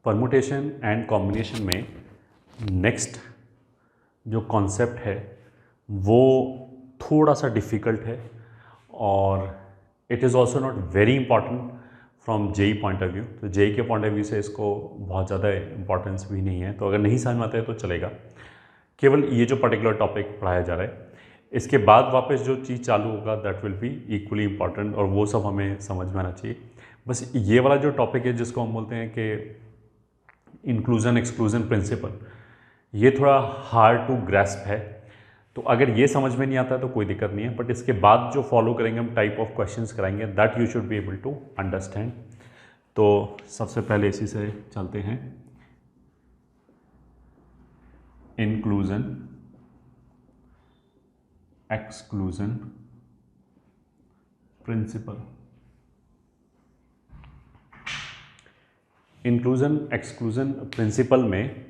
Permutation and combination में next जो concept है वो थोड़ा सा डिफ़िकल्ट है और it is also not very important from JEE point of view. तो जेई के पॉइंट ऑफ व्यू से इसको बहुत ज़्यादा इंपॉर्टेंस भी नहीं है, तो अगर नहीं समझ में आता है तो चलेगा। केवल ये जो पर्टिकुलर टॉपिक पढ़ाया जा रहा है, इसके बाद वापस जो चीज़ चालू होगा that will be equally important और वो सब हमें समझ में आना चाहिए। बस ये वाला जो टॉपिक है जिसको हम बोलते हैं कि इंक्लूजन एक्सक्लूजन प्रिंसिपल, ये थोड़ा हार्ड टू ग्रैस्प है। तो अगर ये समझ में नहीं आता तो कोई दिक्कत नहीं है, बट इसके बाद जो फॉलो करेंगे हम टाइप ऑफ क्वेश्चंस कराएंगे that you should be able to understand. तो सबसे पहले इसी से चलते हैं, inclusion exclusion principle. Inclusion exclusion principle में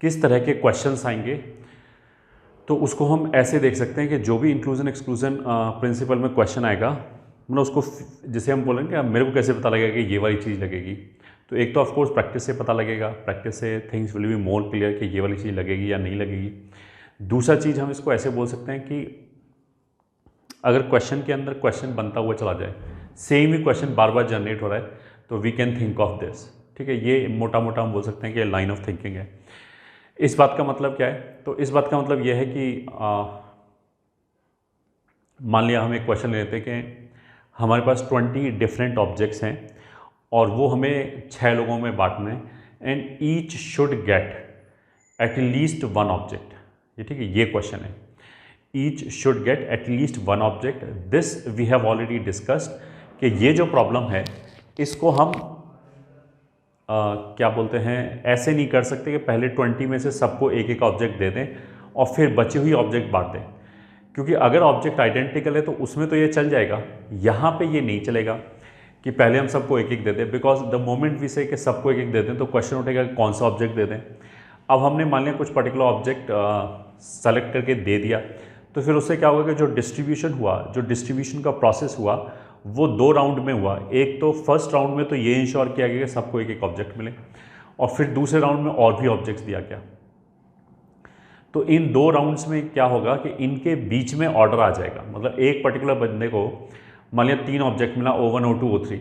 किस तरह के क्वेश्चंस आएंगे, तो उसको हम ऐसे देख सकते हैं कि जो भी इंक्लूजन एक्सक्लूजन प्रिंसिपल में क्वेश्चन आएगा, मतलब उसको जैसे हम बोलेंगे कि मेरे को कैसे पता लगेगा कि ये वाली चीज़ लगेगी। तो एक तो ऑफकोर्स प्रैक्टिस से पता लगेगा, प्रैक्टिस से things will be more clear कि ये वाली चीज़ लगेगी या नहीं लगेगी। दूसरा चीज़ हम इसको ऐसे बोल सकते हैं कि अगर क्वेश्चन के अंदर क्वेश्चन बनता हुआ चला जाए, सेम ही क्वेश्चन बार बार जनरेट हो रहा है, तो we can think of this. ठीक है, ये मोटा मोटा हम बोल सकते हैं कि लाइन ऑफ थिंकिंग है। इस बात का मतलब क्या है? तो इस बात का मतलब यह है कि मान लिया हम एक क्वेश्चन लेते हैं कि हमारे पास 20 डिफरेंट ऑब्जेक्ट्स हैं और वो हमें 6 लोगों में बांटने हैं, and each should get at least one object. ये ठीक है, ये क्वेश्चन है, each should get at least one object. This we have already discussed कि ये जो प्रॉब्लम है इसको हम क्या बोलते हैं, ऐसे नहीं कर सकते कि पहले 20 में से सबको एक एक ऑब्जेक्ट दे दें और फिर बची हुई ऑब्जेक्ट बांट दें, क्योंकि अगर ऑब्जेक्ट आइडेंटिकल है तो उसमें तो ये चल जाएगा। यहाँ पे ये नहीं चलेगा कि पहले हम सबको एक एक दे दें, बिकॉज द मोमेंट वी से कि सबको एक एक दे दें तो क्वेश्चन उठेगा कि कौन सा ऑब्जेक्ट दे दें। अब हमने मान लिया कुछ पर्टिकुलर ऑब्जेक्ट सेलेक्ट करके दे दिया, तो फिर उससे क्या होगा कि जो डिस्ट्रीब्यूशन हुआ, जो डिस्ट्रीब्यूशन का प्रोसेस हुआ, वो 2 राउंड में हुआ। एक तो फर्स्ट राउंड में तो ये इंश्योर किया गया कि सबको एक एक ऑब्जेक्ट मिले, और फिर दूसरे राउंड में और भी ऑब्जेक्ट्स दिया गया। तो इन 2 राउंड्स में क्या होगा कि इनके बीच में ऑर्डर आ जाएगा। मतलब एक पर्टिकुलर बंदे को मान लिया 3 ऑब्जेक्ट मिला, O1 O2 O3,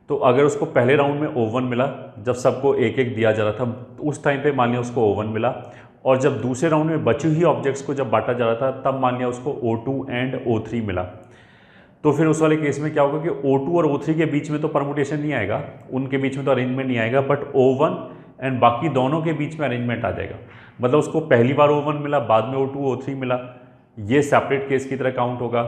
तो अगर उसको पहले राउंड में O1 मिला जब सबको एक एक दिया जा रहा था, तो उस टाइम पे मान लिया उसको O1 मिला, और जब दूसरे राउंड में बची हुई ऑब्जेक्ट्स को जब बांटा जा रहा था तब मान लिया उसको O2 एंड O3 मिला। तो फिर उस वाले केस में क्या होगा कि O2 और O3 के बीच में तो परमुटेशन नहीं आएगा, उनके बीच में तो अरेंजमेंट नहीं आएगा, बट O1 एंड बाकी दोनों के बीच में अरेंजमेंट आ जाएगा। मतलब उसको पहली बार O1 मिला, बाद में O2 O3 मिला, ये सेपरेट केस की तरह काउंट होगा,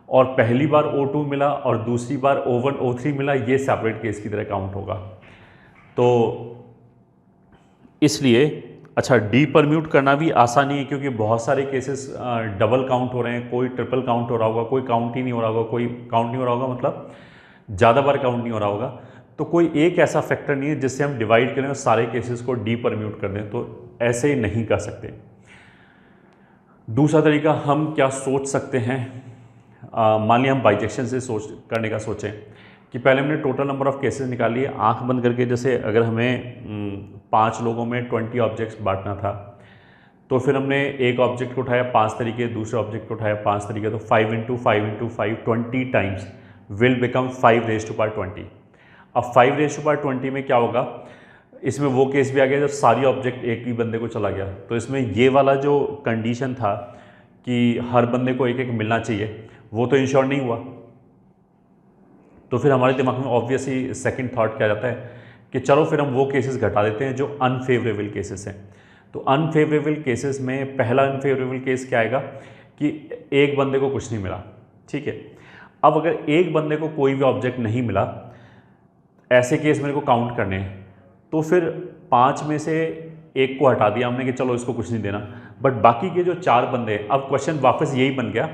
और पहली बार O2 मिला और दूसरी बार O1 O3 मिला, ये सेपरेट केस की तरह काउंट होगा। तो इसलिए अच्छा, डी परम्यूट करना भी आसान नहीं है, क्योंकि बहुत सारे केसेस डबल काउंट हो रहे हैं, कोई ट्रिपल काउंट हो रहा होगा, कोई काउंट ही नहीं हो रहा होगा, कोई काउंट नहीं हो रहा होगा, मतलब ज़्यादा बार काउंट नहीं हो रहा होगा। तो कोई एक ऐसा फैक्टर नहीं है जिससे हम डिवाइड करें और सारे केसेस को डी परम्यूट कर दें, तो ऐसे नहीं कर सकते। दूसरा तरीका हम क्या सोच सकते हैं, मान लिया हम बाइजेक्शन से करने का सोचें कि पहले हमने टोटल नंबर ऑफ केसेस निकाल लिए आंख बंद करके। जैसे अगर हमें 5 लोगों में 20 ऑब्जेक्ट्स बांटना था, तो फिर हमने एक ऑब्जेक्ट को उठाया 5 तरीके, दूसरे ऑब्जेक्ट को उठाया 5 तरीके, तो 5 × 5 × 5 20 टाइम्स विल बिकम 5⁻20। अब 5⁻20 में क्या होगा, इसमें वो केस भी आ गया जब सारी ऑब्जेक्ट एक ही बंदे को चला गया। तो इसमें ये वाला जो कंडीशन था कि हर बंदे को एक एक मिलना चाहिए, वो तो इंश्योर नहीं हुआ। तो फिर हमारे दिमाग में ऑब्वियसली सेकंड थॉट क्या जाता है कि चलो फिर हम वो केसेस घटा देते हैं जो अनफेवरेबल केसेस हैं। तो अनफेवरेबल केसेस में पहला अनफेवरेबल केस क्या आएगा कि एक बंदे को कुछ नहीं मिला। ठीक है, अब अगर एक बंदे को कोई भी ऑब्जेक्ट नहीं मिला, ऐसे केस मेरे को काउंट करने हैं, तो फिर 5 में से एक को हटा दिया हमने कि चलो इसको कुछ नहीं देना, बट बाकी के जो 4 बंदे हैं, अब क्वेश्चन वापस यही बन गया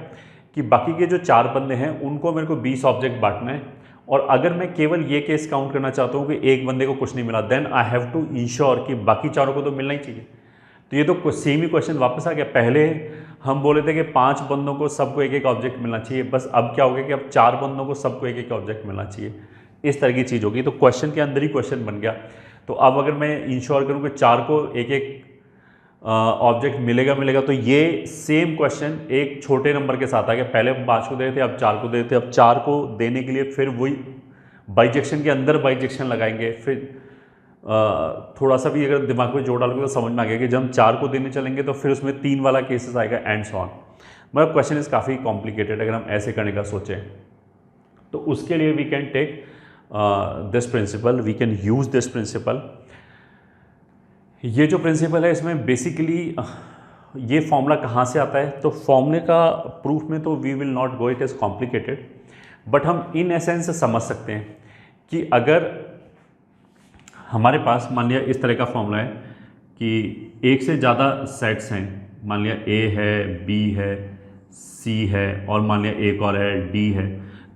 कि बाकी के जो 4 बंदे हैं उनको मेरे को 20 ऑब्जेक्ट बांटना है, और अगर मैं केवल ये केस काउंट करना चाहता हूँ कि एक बंदे को कुछ नहीं मिला, then I have to ensure कि बाकी चारों को तो मिलना ही चाहिए। तो ये तो सेम ही क्वेश्चन वापस आ गया। पहले हम बोले थे कि 5 बंदों को सबको एक एक ऑब्जेक्ट मिलना चाहिए, बस अब क्या हो गया कि अब 4 बंदों को सबको एक एक ऑब्जेक्ट मिलना चाहिए। इस तरह की चीज़ होगी। तो क्वेश्चन के अंदर ही क्वेश्चन बन गया। तो अब अगर मैं इंश्योर करूँ कि 4 को एक एक ऑब्जेक्ट मिलेगा, तो ये सेम क्वेश्चन एक छोटे नंबर के साथ आ गया। पहले हम 5 को दे रहे थे, अब 4 को दे रहे थे। अब 4 को देने के लिए फिर वही बाइजेक्शन के अंदर बाइजेक्शन लगाएंगे। फिर थोड़ा सा भी अगर दिमाग में जोड़ डालोगे तो समझ में आ गया कि जब हम 4 को देने चलेंगे तो फिर उसमें 3 वाला केसेस आएगा एंड सो ऑन। मतलब क्वेश्चन इज काफ़ी कॉम्प्लिकेटेड अगर हम ऐसे करने का सोचें। तो उसके लिए we can take this principle, we can use this principle. ये जो प्रिंसिपल है इसमें बेसिकली ये फॉर्मूला कहाँ से आता है, तो फॉर्मूले का प्रूफ में तो we will not go, it is complicated, but हम इन एसेंस समझ सकते हैं कि अगर हमारे पास मान लिया इस तरह का फॉर्मूला है कि एक से ज़्यादा सेट्स हैं, मान लिया ए है, बी है, सी है और मान लिया एक और है, डी है,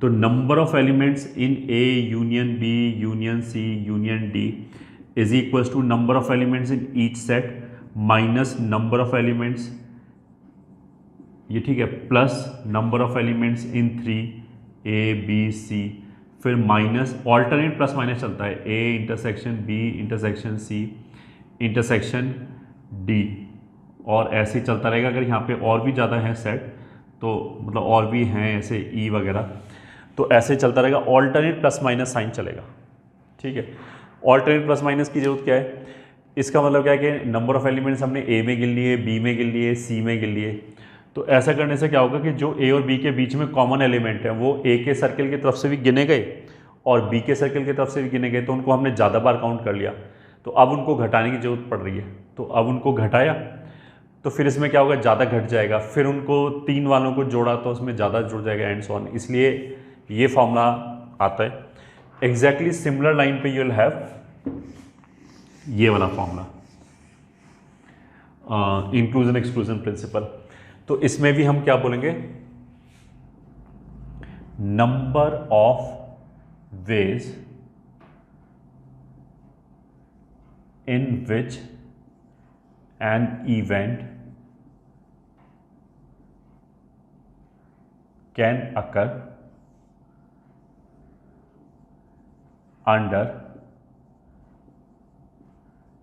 तो number of elements in A union B union C union D is equals to number of elements in each set minus number of elements, ये ठीक है, plus number of elements in 3 A B C, फिर minus alternate plus minus चलता है, A intersection B intersection C intersection D, और ऐसे ही चलता रहेगा। अगर यहाँ पे और भी ज़्यादा है सेट तो मतलब और भी हैं ऐसे ई वगैरह, तो ऐसे चलता रहेगा, ऑल्टरनेट प्लस माइनस साइन चलेगा। ठीक है, ऑल्टरनेट प्लस माइनस की जरूरत क्या है, इसका मतलब क्या है कि नंबर ऑफ एलिमेंट्स हमने ए में गिन लिए, बी में गिन लिए, सी में गिन लिए। तो ऐसा करने से क्या होगा कि जो ए और बी के बीच में कॉमन एलिमेंट है वो ए के सर्कल की तरफ से भी गिने गए और बी के सर्कल की तरफ से भी गिने गए, तो उनको हमने ज़्यादा बार काउंट कर लिया। तो अब उनको घटाने की जरूरत पड़ रही है, तो अब उनको घटाया तो फिर इसमें क्या होगा, ज़्यादा घट जाएगा। फिर उनको 3 वालों को जोड़ा तो उसमें ज़्यादा जुड़ जाएगा एंड सो ऑन। इसलिए ये फॉर्मूला आता है। एग्जैक्टली सिमिलर लाइन पे यू विल हैव ये वाला फॉर्मूला, इंक्लूजन एक्सक्लूजन प्रिंसिपल। तो इसमें भी हम क्या बोलेंगे, number of ways in which an event can occur under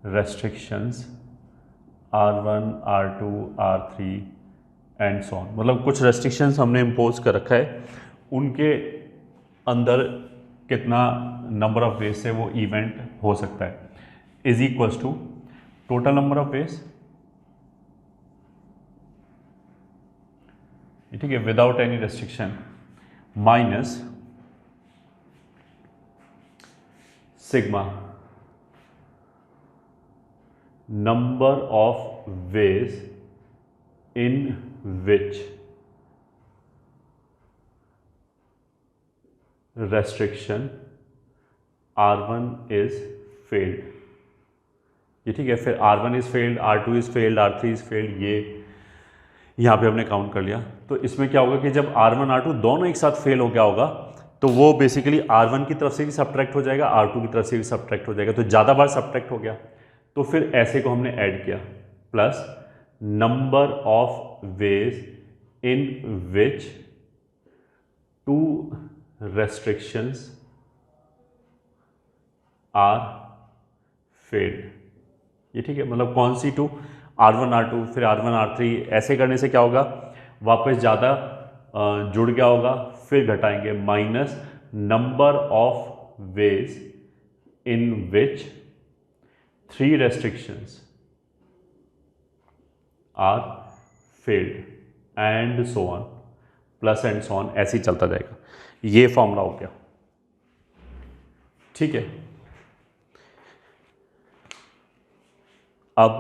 restrictions R1, R2, R3 and so on. मतलब कुछ रेस्ट्रिक्शंस हमने इम्पोज कर रखा है, उनके अंदर कितना नंबर ऑफ वेज से वो इवेंट हो सकता है, is equals to total number of ways, ठीक है, without any restriction, minus sigma number of ways in which restriction R1 is failed, ये ठीक है। फिर R1 is failed, R2 is failed, R3 is failed, ये यहाँ पे हमने काउंट कर लिया। तो इसमें क्या होगा कि जब R1 R2 दोनों एक साथ फेल हो गया होगा तो वो बेसिकली R1 की तरफ से भी सब्ट्रैक्ट हो जाएगा, R2 की तरफ से भी सब्ट्रैक्ट हो जाएगा, तो ज़्यादा बार सब्ट्रैक्ट हो गया। तो फिर ऐसे को हमने ऐड किया, plus number of ways in which 2 restrictions are failed, ये ठीक है। मतलब कौन सी 2, R1 R2 फिर R1 R3, ऐसे करने से क्या होगा, वापस ज़्यादा जुड़ गया होगा, फिर घटाएंगे, minus number of ways in which 3 restrictions are failed and so on, plus and so on, ऐसे ही चलता जाएगा। ये फॉर्मूला हो गया, ठीक है। अब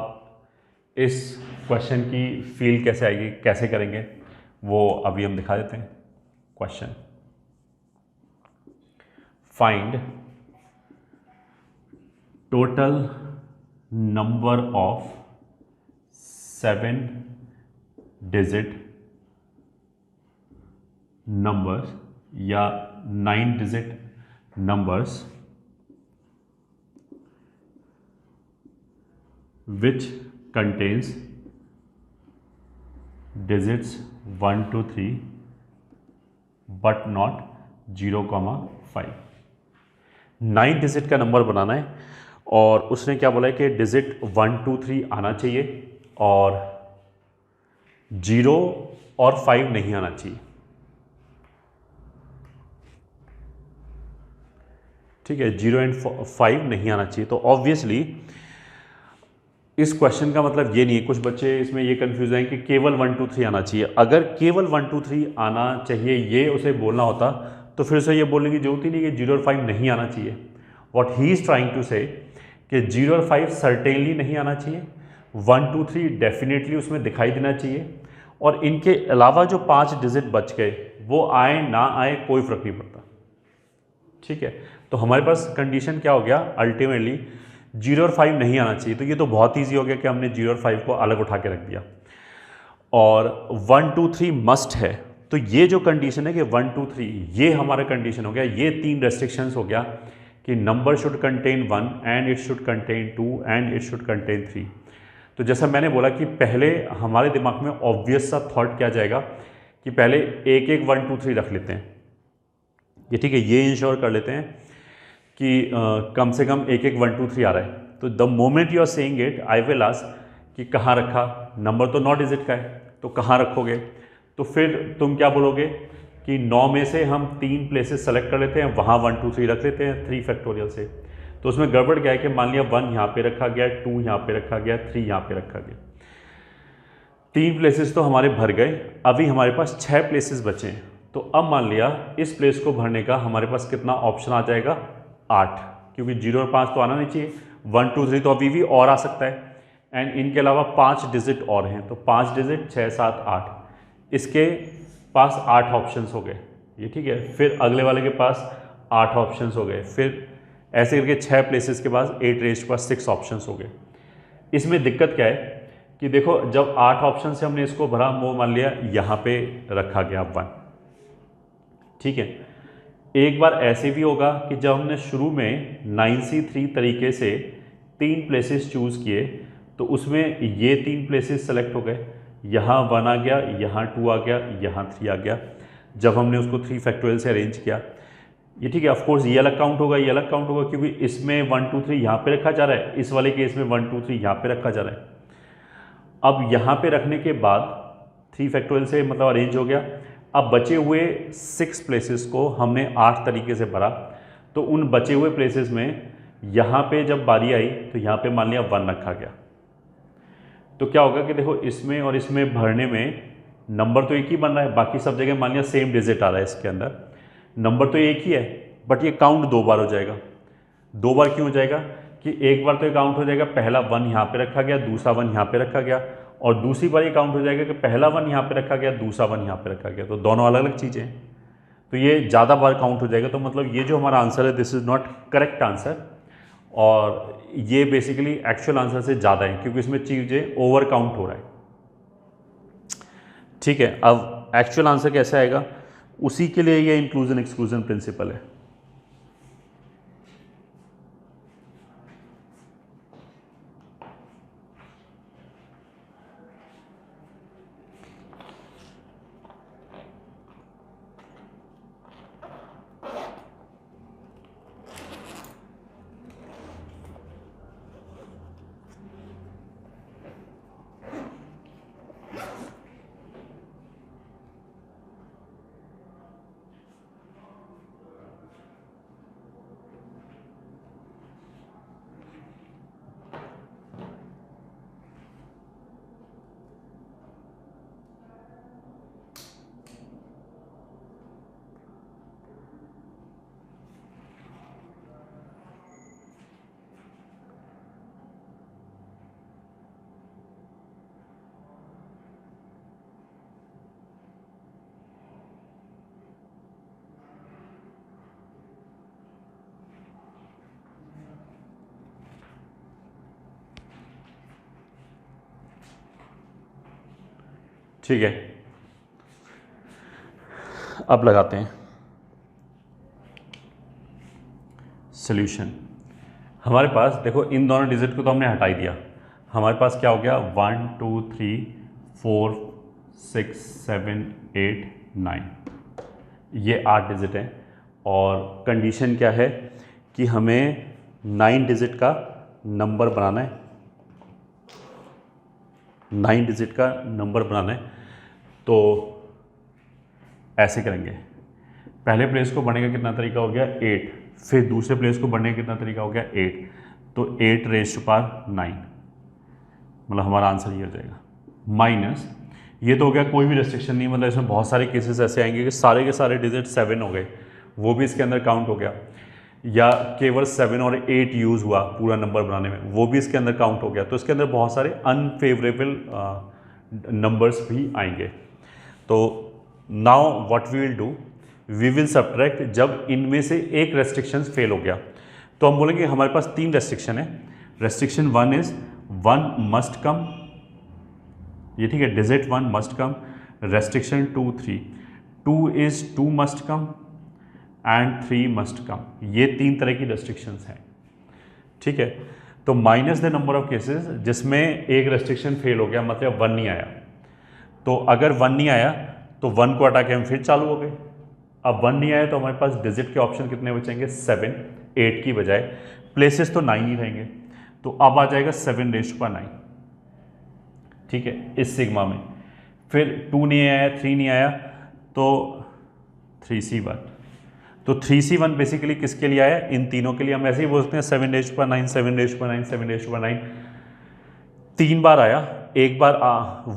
इस क्वेश्चन की फील कैसे आएगी, कैसे करेंगे, वो अभी हम दिखा देते हैं। Question, find total number of 7 digit numbers या 9 digit numbers which contains digits 1 to 3 but not 0, 5। 9 digit का नंबर बनाना है और उसने क्या बोला है कि डिजिट 1 2 3 आना चाहिए और 0 और 5 नहीं आना चाहिए। ठीक है, 0 एंड 5 नहीं आना चाहिए। तो ऑब्वियसली इस क्वेश्चन का मतलब ये नहीं है, कुछ बच्चे इसमें ये कंफ्यूज हैं कि केवल 1 2 3 आना चाहिए। अगर केवल 1 2 3 आना चाहिए ये उसे बोलना होता तो फिर उसे ये बोलने की जरूरत ही नहीं कि 0 और 5 नहीं आना चाहिए। What he is trying to say कि 0 और 5 सर्टेनली नहीं आना चाहिए, 1 2 3 डेफिनेटली उसमें दिखाई देना चाहिए, और इनके अलावा जो 5 डिजिट बच गए वो आए ना आए कोई फ़र्क नहीं पड़ता। ठीक है, तो हमारे पास कंडीशन क्या हो गया, अल्टीमेटली 0 और 5 नहीं आना चाहिए। तो ये तो बहुत ईजी हो गया कि हमने 0 और 5 को अलग उठा के रख दिया, और 1 2 3 मस्ट है। तो ये जो कंडीशन है कि 1 2 3 ये हमारा कंडीशन हो गया, ये 3 रेस्ट्रिक्शंस हो गया कि number should contain 1 and it should contain 2 and it should contain 3। तो जैसा मैंने बोला कि पहले हमारे दिमाग में ऑब्वियस सा थॉट क्या जाएगा कि पहले एक 1 2 3 रख लेते हैं, ये ठीक है, ये इंश्योर कर लेते हैं कि कम से कम एक 1 2 3 आ रहा है। तो the moment you are saying it I will ask कि कहाँ रखा, नंबर तो 9 डिजिट का है तो कहाँ रखोगे। तो फिर तुम क्या बोलोगे कि 9 में से हम 3 प्लेसेस सेलेक्ट कर लेते हैं, वहाँ 1 2 3 रख लेते हैं 3 फैक्टोरियल से। तो उसमें गड़बड़ क्या है कि मान लिया 1 यहाँ पे रखा गया, 2 यहाँ पे रखा गया, 3 यहाँ पे रखा गया, 3 प्लेसेस तो हमारे भर गए, अभी हमारे पास 6 प्लेसेस बचे हैं। तो अब मान लिया इस प्लेस को भरने का हमारे पास कितना ऑप्शन आ जाएगा, 8, क्योंकि 0 और 5 तो आना नहीं चाहिए, 1 2 3 तो अभी भी और आ सकता है, एंड इनके अलावा 5 डिजिट और हैं, तो 5 डिजिट 6 7 8, इसके पास 8 ऑप्शंस हो गए, ये ठीक है। फिर अगले वाले के पास 8 ऑप्शंस हो गए, फिर ऐसे करके 6 प्लेसेस के पास 8 रेज़ के पास 6 ऑप्शंस हो गए। इसमें दिक्कत क्या है कि देखो जब 8 ऑप्शन से हमने इसको भरा, वो मान लिया यहाँ पे रखा गया 1, ठीक है। एक बार ऐसे भी होगा कि जब हमने शुरू में 9C3 तरीके से 3 प्लेसेस चूज़ किए तो उसमें ये 3 प्लेसेस सेलेक्ट हो गए, यहाँ 1 आ गया, यहाँ 2 आ गया, यहाँ 3 आ गया। जब हमने उसको 3 फैक्टोरियल से अरेंज किया, ये ठीक है, ऑफकोर्स ये अलग काउंट होगा, ये अलग काउंट होगा, क्योंकि इसमें 1 2 3 यहाँ पे रखा जा रहा है, इस वाले केस में 1 2 3 यहाँ पे रखा जा रहा है। अब यहाँ पे रखने के बाद 3 फैक्टोरियल से मतलब अरेंज हो गया। अब बचे हुए 6 प्लेसेस को हमने 8 तरीके से भरा, तो उन बचे हुए प्लेसेस में यहाँ पे जब बारी आई तो यहाँ पे मान लिया 1 रखा गया। तो क्या होगा कि देखो इसमें और इसमें भरने में नंबर तो एक ही बन रहा है, बाकी सब जगह मान लिया सेम डिजिट आ रहा है, इसके अंदर नंबर तो एक ही है, बट ये काउंट 2 बार हो जाएगा। 2 बार क्यों हो जाएगा कि एक बार तो ये काउंट हो जाएगा पहला 1 यहाँ पे रखा गया, दूसरा 1 यहाँ पे रखा गया, और दूसरी बार ये काउंट हो जाएगा कि पहला 1 यहाँ पे रखा गया, दूसरा 1 यहाँ पे रखा गया, तो दोनों अलग अलग चीज़ें हैं, तो ये ज़्यादा बार काउंट हो जाएगा। तो मतलब ये जो हमारा आंसर है this is not correct answer, और ये बेसिकली एक्चुअल आंसर से ज़्यादा है क्योंकि इसमें चीज़ें ओवर काउंट हो रहा है। ठीक है, अब एक्चुअल आंसर कैसे आएगा, उसी के लिए ये इंक्लूजन एक्सक्लूजन प्रिंसिपल है। ठीक है, अब लगाते हैं सॉल्यूशन। हमारे पास देखो इन दोनों डिजिट को तो हमने हटा ही दिया, हमारे पास क्या हो गया 1 2 3 4 6 7 8 9, ये 8 डिजिट हैं, और कंडीशन क्या है कि हमें 9 डिजिट का नंबर बनाना है, 9 डिजिट का नंबर बनाना है, तो ऐसे करेंगे। पहले प्लेस को बढ़ने का कितना तरीका हो गया 8, फिर दूसरे प्लेस को बढ़ने का कितना तरीका हो गया 8, तो 8 रेज़ टू पावर 9, मतलब हमारा आंसर ये हो जाएगा। माइनस ये तो हो गया, कोई भी रेस्ट्रिक्शन नहीं, मतलब इसमें बहुत सारे केसेस ऐसे आएंगे कि सारे के सारे डिजिट 7 हो गए, वो भी इसके अंदर काउंट हो गया, या केवल 7 और 8 यूज़ हुआ पूरा नंबर बनाने में, वो भी इसके अंदर काउंट हो गया। तो इसके अंदर बहुत सारे अनफेवरेबल नंबर्स भी आएंगे। तो now what we will do, we will subtract, जब इनमें से एक रेस्ट्रिक्शन फेल हो गया तो हम बोलेंगे हमारे पास 3 रेस्ट्रिक्शन है। रेस्ट्रिक्शन 1 इज 1 मस्ट कम, ये ठीक है, digit 1 must come. Restriction 2 3, 2 is 2 must come and 3 must come. ये 3 तरह की रेस्ट्रिक्शंस हैं, ठीक है। तो minus the number of cases जिसमें एक रेस्ट्रिक्शन फेल हो गया, मतलब 1 नहीं आया। तो अगर 1 नहीं आया तो 1 को हटा के हम फिर चालू हो गए। अब 1 नहीं आया तो हमारे पास डिजिट के ऑप्शन कितने बचेंगे 7, 8 की बजाय। प्लेसेस तो 9 ही रहेंगे, तो अब आ जाएगा 7 रेज़ टू पावर 9, ठीक है, इस सिग्मा में। फिर 2 नहीं आया, 3 नहीं आया, तो 3C1। तो 3C1 बेसिकली किसके लिए आया, इन तीनों के लिए। हम ऐसे ही बोलते हैं 7 raise to power 9, 7 raise to power 9, 7 raise to power 9। 3 बार आया, एक बार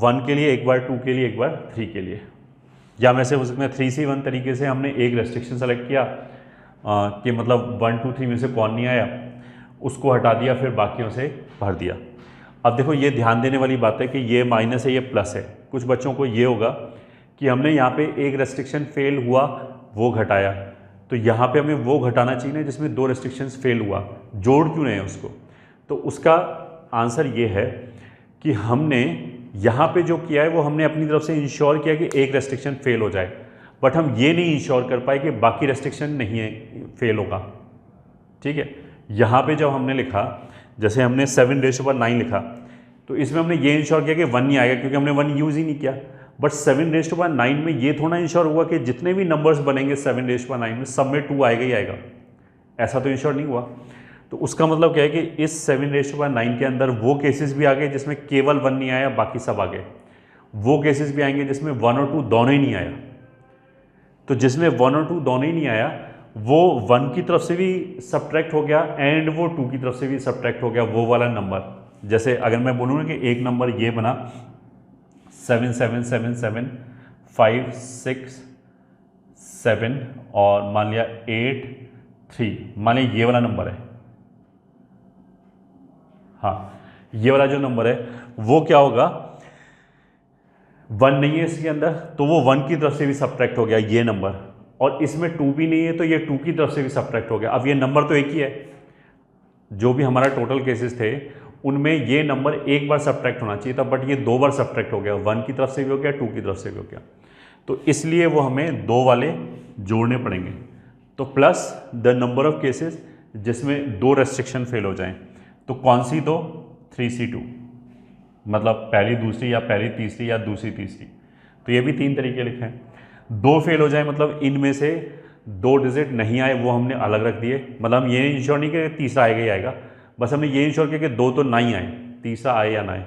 1 के लिए, एक बार 2 के लिए, एक बार 3 के लिए। या हम ऐसे बोल सकते हैं 3C1 तरीके से हमने एक रेस्ट्रिक्शन सेलेक्ट किया कि मतलब 1 2 3 में से कौन नहीं आया, उसको हटा दिया, फिर बाकियों से भर दिया। अब देखो ये ध्यान देने वाली बात है कि ये माइनस है, ये प्लस है। कुछ बच्चों को ये होगा कि हमने यहाँ पे एक रेस्ट्रिक्शन फेल हुआ, वो घटाया, तो यहाँ पे हमें वो घटाना चाहिए ना जिसमें 2 रेस्ट्रिक्शंस फेल हुआ, जोड़ क्यों रहे हैं उसको। तो उसका आंसर ये है कि हमने यहाँ पे जो किया है वो हमने अपनी तरफ से इंश्योर किया कि एक रेस्ट्रिक्शन फेल हो जाए, बट हम ये नहीं इंश्योर कर पाए कि बाकी रेस्ट्रिक्शन नहीं है फेल होगा, ठीक है। यहाँ पे जब हमने लिखा, जैसे हमने 7 रेज़ टू पावर 9 लिखा, तो इसमें हमने ये इंश्योर किया कि 1 नहीं आएगा क्योंकि हमने 1 यूज़ ही नहीं किया। बट 7 रेज़ टू पावर 9 में ये थोड़ा इंश्योर हुआ कि जितने भी नंबर्स बनेंगे 7 रेज़ टू पावर 9 में, सब में 2 आएगा ही आएगा, ऐसा तो इंश्योर नहीं हुआ। तो उसका मतलब क्या है कि इस 7 रेज़ टू पावर 9 के अंदर वो केसेस भी आ गए जिसमें केवल 1 नहीं आया, बाकी सब आ गए। वो केसेस भी आएंगे जिसमें 1 और 2 दोनों ही नहीं आया। तो जिसमें 1 और 2 दोनों ही नहीं आया, वो 1 की तरफ से भी सब्ट्रैक्ट हो गया एंड वो 2 की तरफ से भी सब्ट्रैक्ट हो गया, वो वाला नंबर। जैसे अगर मैं बोलूँ ना कि एक नंबर ये बना 7 7 7 7 5 6 7 और मान लिया 8 3, मान लिया ये वाला नंबर है, हाँ ये वाला जो नंबर है वो क्या होगा, 1 नहीं है इसके अंदर, तो वो 1 की तरफ से भी सब्ट्रैक्ट हो गया ये नंबर, और इसमें 2 भी नहीं है तो ये 2 की तरफ से भी सब्ट्रैक्ट हो गया। अब ये नंबर तो एक ही है, जो भी हमारा टोटल केसेस थे उनमें ये नंबर एक बार सब्ट्रैक्ट होना चाहिए था, बट ये 2 बार सब्ट्रैक्ट हो गया, 1 की तरफ से भी हो गया, 2 की तरफ से भी हो गया, तो इसलिए वो हमें 2 वाले जोड़ने पड़ेंगे। तो plus the number of cases जिसमें 2 रेस्ट्रिक्शन फेल हो जाएं, तो कौन सी 2, 3C2, मतलब पहली दूसरी या पहली तीसरी या दूसरी तीसरी। तो ये भी 3 तरीके लिखे हैं। 2 फेल हो जाए मतलब इनमें से 2 डिजिट नहीं आए, वो हमने अलग रख दिए, मतलब हम ये इंश्योर नहीं कि तीसरा आएगा ही आएगा, बस हमने ये इंश्योर किया कि 2 तो नहीं आए, तीसरा आए या ना आए।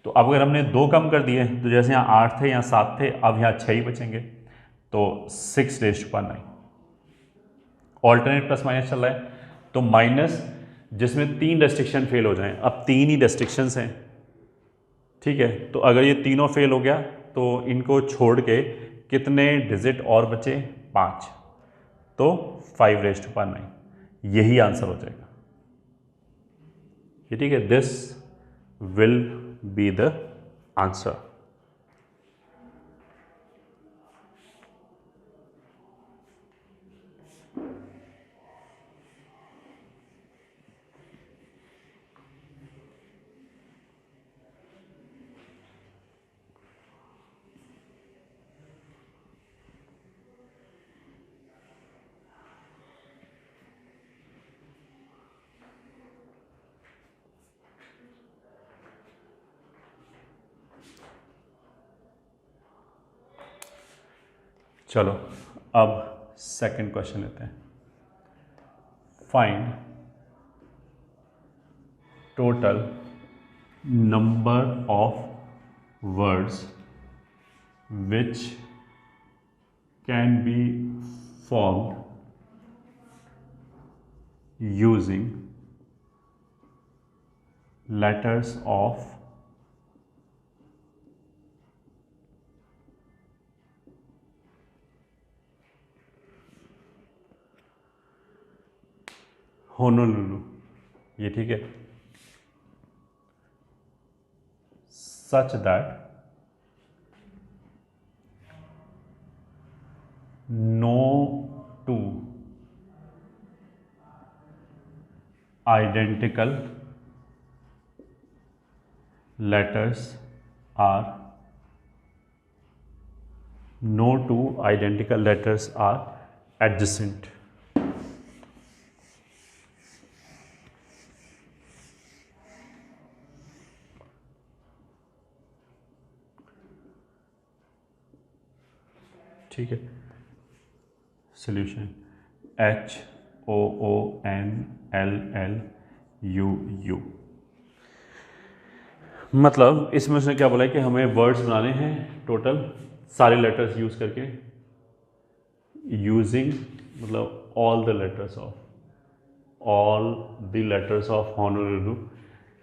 तो अब अगर हमने 2 कम कर दिए, तो जैसे यहाँ 8 थे, यहाँ 7 थे, अब यहाँ 6 ही बचेंगे, तो 6 raise to power 9। Alternate plus minus चल रहा है, तो माइनस जिसमें 3 रेस्ट्रिक्शन फेल हो जाएं, अब 3 ही रेस्ट्रिक्शंस हैं, ठीक है। तो अगर ये तीनों फेल हो गया तो इनको छोड़ के कितने डिजिट और बचे, 5, तो 5 रेज़ टू पावर 9, यही आंसर हो जाएगा, ये ठीक है। This will be the answer. चलो अब सेकंड क्वेश्चन लेते हैं। Find total number of words which can be formed using letters of Honolulu, ये ठीक है, such that no two identical letters are adjacent. ठीक है, सॉल्यूशन HOONLLUU, मतलब इसमें उसने क्या बोला है कि हमें वर्ड्स बनाने हैं टोटल सारे लेटर्स यूज करके, यूजिंग मतलब all the letters of Honolulu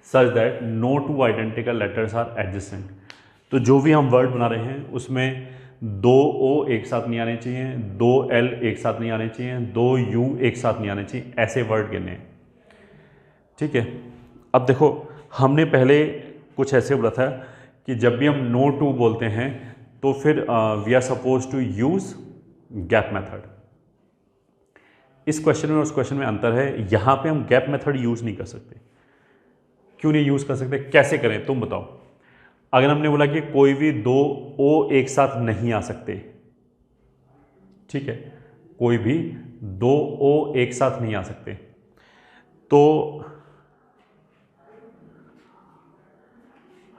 such that no two identical letters are adjacent. तो जो भी हम वर्ड बना रहे हैं उसमें 2 O एक साथ नहीं आने चाहिए, 2 L एक साथ नहीं आने चाहिए, 2 U एक साथ नहीं आने चाहिए, ऐसे वर्ड गिने। ठीक है, अब देखो हमने पहले कुछ ऐसे बोला था कि जब भी हम नो टू बोलते हैं तो फिर we are suppose to use gap method. इस क्वेश्चन में और उस क्वेश्चन में अंतर है, यहाँ पे हम गैप मेथड यूज नहीं कर सकते। क्यों नहीं यूज कर सकते, कैसे करें तुम बताओ। अगर हमने बोला कि कोई भी 2 O एक साथ नहीं आ सकते, ठीक है, कोई भी 2 O एक साथ नहीं आ सकते, तो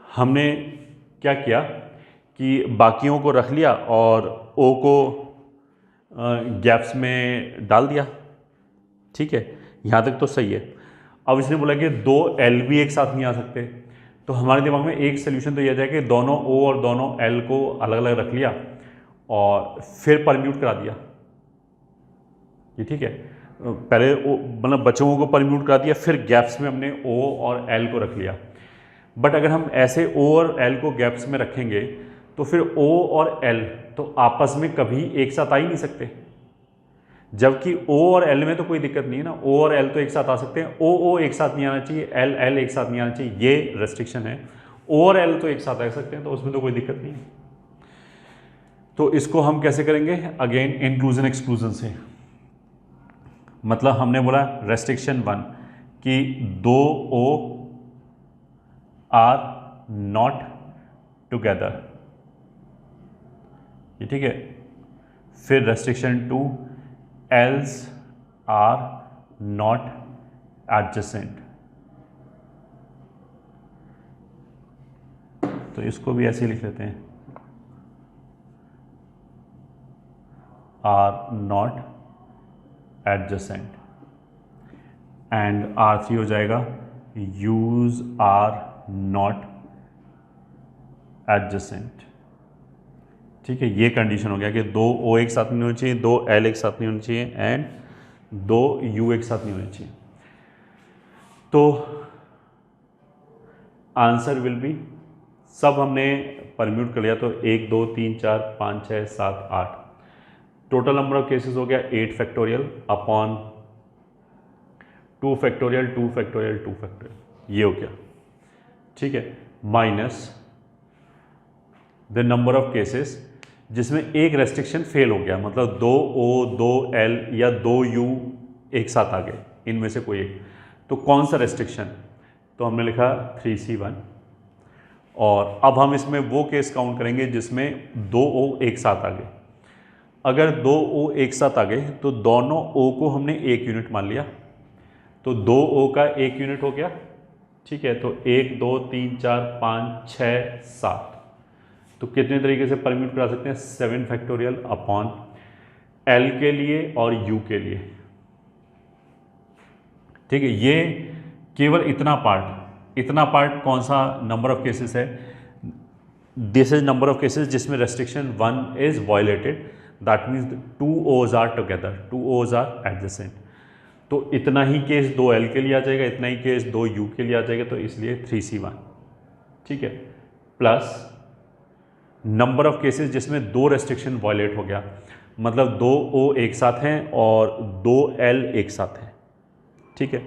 हमने क्या किया कि बाकियों को रख लिया और O को गैप्स में डाल दिया। ठीक है, यहाँ तक तो सही है। अब इसने बोला कि 2 L भी एक साथ नहीं आ सकते, तो हमारे दिमाग में एक सोल्यूशन तो यह जाए कि दोनों O और दोनों L को अलग अलग रख लिया और फिर परम्यूट करा दिया। ये ठीक है, पहले मतलब बच्चों को परम्यूट करा दिया, फिर गैप्स में हमने O और L को रख लिया। बट अगर हम ऐसे O और L को गैप्स में रखेंगे तो फिर O और L तो आपस में कभी एक साथ आ ही नहीं सकते, जबकि O और L में तो कोई दिक्कत नहीं है ना, O और L तो एक साथ आ सकते हैं, O एक साथ नहीं आना चाहिए, L एक साथ नहीं आना चाहिए, ये रेस्ट्रिक्शन है। O और L तो एक साथ आ सकते हैं, तो उसमें तो कोई दिक्कत नहीं है। तो इसको हम कैसे करेंगे, अगेन इंक्लूजन एक्सक्लूजन से। मतलब हमने बोला रेस्ट्रिक्शन 1 कि 2 O आर नॉट टुगेदर, ये ठीक है। फिर restriction 2 L's are not adjacent, तो इसको भी ऐसे ही लिख लेते हैं, are not adjacent. And R3 हो जाएगा यूज आर नॉट एडजेसेंट। ठीक है, ये कंडीशन हो गया कि 2 O एक साथ नहीं होनी चाहिए, 2 L एक साथ नहीं होनी चाहिए एंड 2 U एक साथ नहीं होनी चाहिए। तो आंसर विल बी, सब हमने परम्यूट कर लिया, तो 1 2 3 4 5 6 7 8, टोटल नंबर ऑफ केसेस हो गया 8 factorial upon 2 factorial 2 factorial 2 factorial, ये हो गया। ठीक है, minus the number of cases जिसमें एक रेस्ट्रिक्शन फेल हो गया, मतलब 2 O 2 L या 2 U एक साथ आ गए, इनमें से कोई एक, तो कौन सा रेस्ट्रिक्शन, तो हमने लिखा 3C1। और अब हम इसमें वो केस काउंट करेंगे जिसमें 2 O एक साथ आ गए। अगर 2 O एक साथ आ गए तो दोनों O को हमने एक यूनिट मान लिया, तो 2 O का एक यूनिट हो गया। ठीक है, तो 1 2 3 4 5 6 7, तो कितने तरीके से परम्यूट करा सकते हैं, 7 फैक्टोरियल अपॉन L के लिए और U के लिए। ठीक है, ये केवल इतना पार्ट इतना पार्ट कौन सा नंबर ऑफ केसेस है, this is number of cases जिसमें restriction 1 is violated, that means 2 ओज आर टुगेदर, 2 ओज आर एडजेसेंट। तो इतना ही केस 2L के लिए आ जाएगा, इतना ही केस 2U के लिए आ जाएगा, तो इसलिए 3C1, ठीक है। प्लस नंबर ऑफ केसेस जिसमें 2 रेस्ट्रिक्शन वायलेट हो गया, मतलब 2O एक साथ हैं और 2L एक साथ हैं, ठीक है।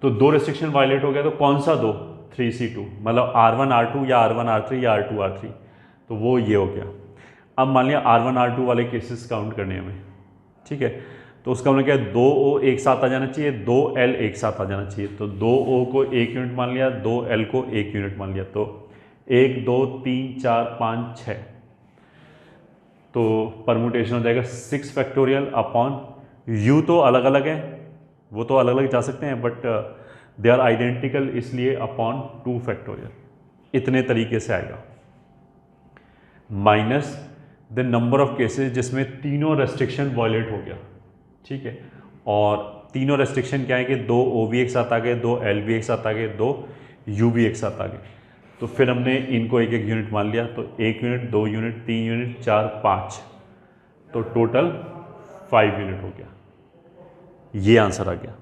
तो 2 रेस्ट्रिक्शन वायलेट हो गया, तो कौन सा 2, 3C2, मतलब R1 R2 या R1 R3 या R2 R3, तो वो ये हो गया। अब मान लिया R1 R2 वाले केसेस काउंट करने हमें, ठीक है, तो उसका मतलब क्या है, 2O एक साथ आ जाना चाहिए, 2L एक साथ आ जाना चाहिए। तो 2O को 1 यूनिट मान लिया, 2L को 1 यूनिट मान लिया, तो 1 2 3 4 5 6, तो परमुटेशन हो जाएगा 6 फैक्टोरियल अपॉन U तो अलग अलग है, वो तो अलग अलग जा सकते हैं, बट दे आर आइडेंटिकल, इसलिए अपॉन 2 फैक्टोरियल, इतने तरीके से आएगा। Minus the number of cases जिसमें तीनों रेस्ट्रिक्शन वायलेट हो गया, ठीक है, और तीनों रेस्ट्रिक्शन क्या है कि 2O भी एक साथ आ गए, 2L भी एक साथ आ गए, 2U भी एक साथ आ गए। तो फिर हमने इनको एक एक यूनिट मान लिया, तो 1 यूनिट, 2 यूनिट, 3 यूनिट, 4 5, तो टोटल 5 यूनिट हो गया। ये आंसर आ गया।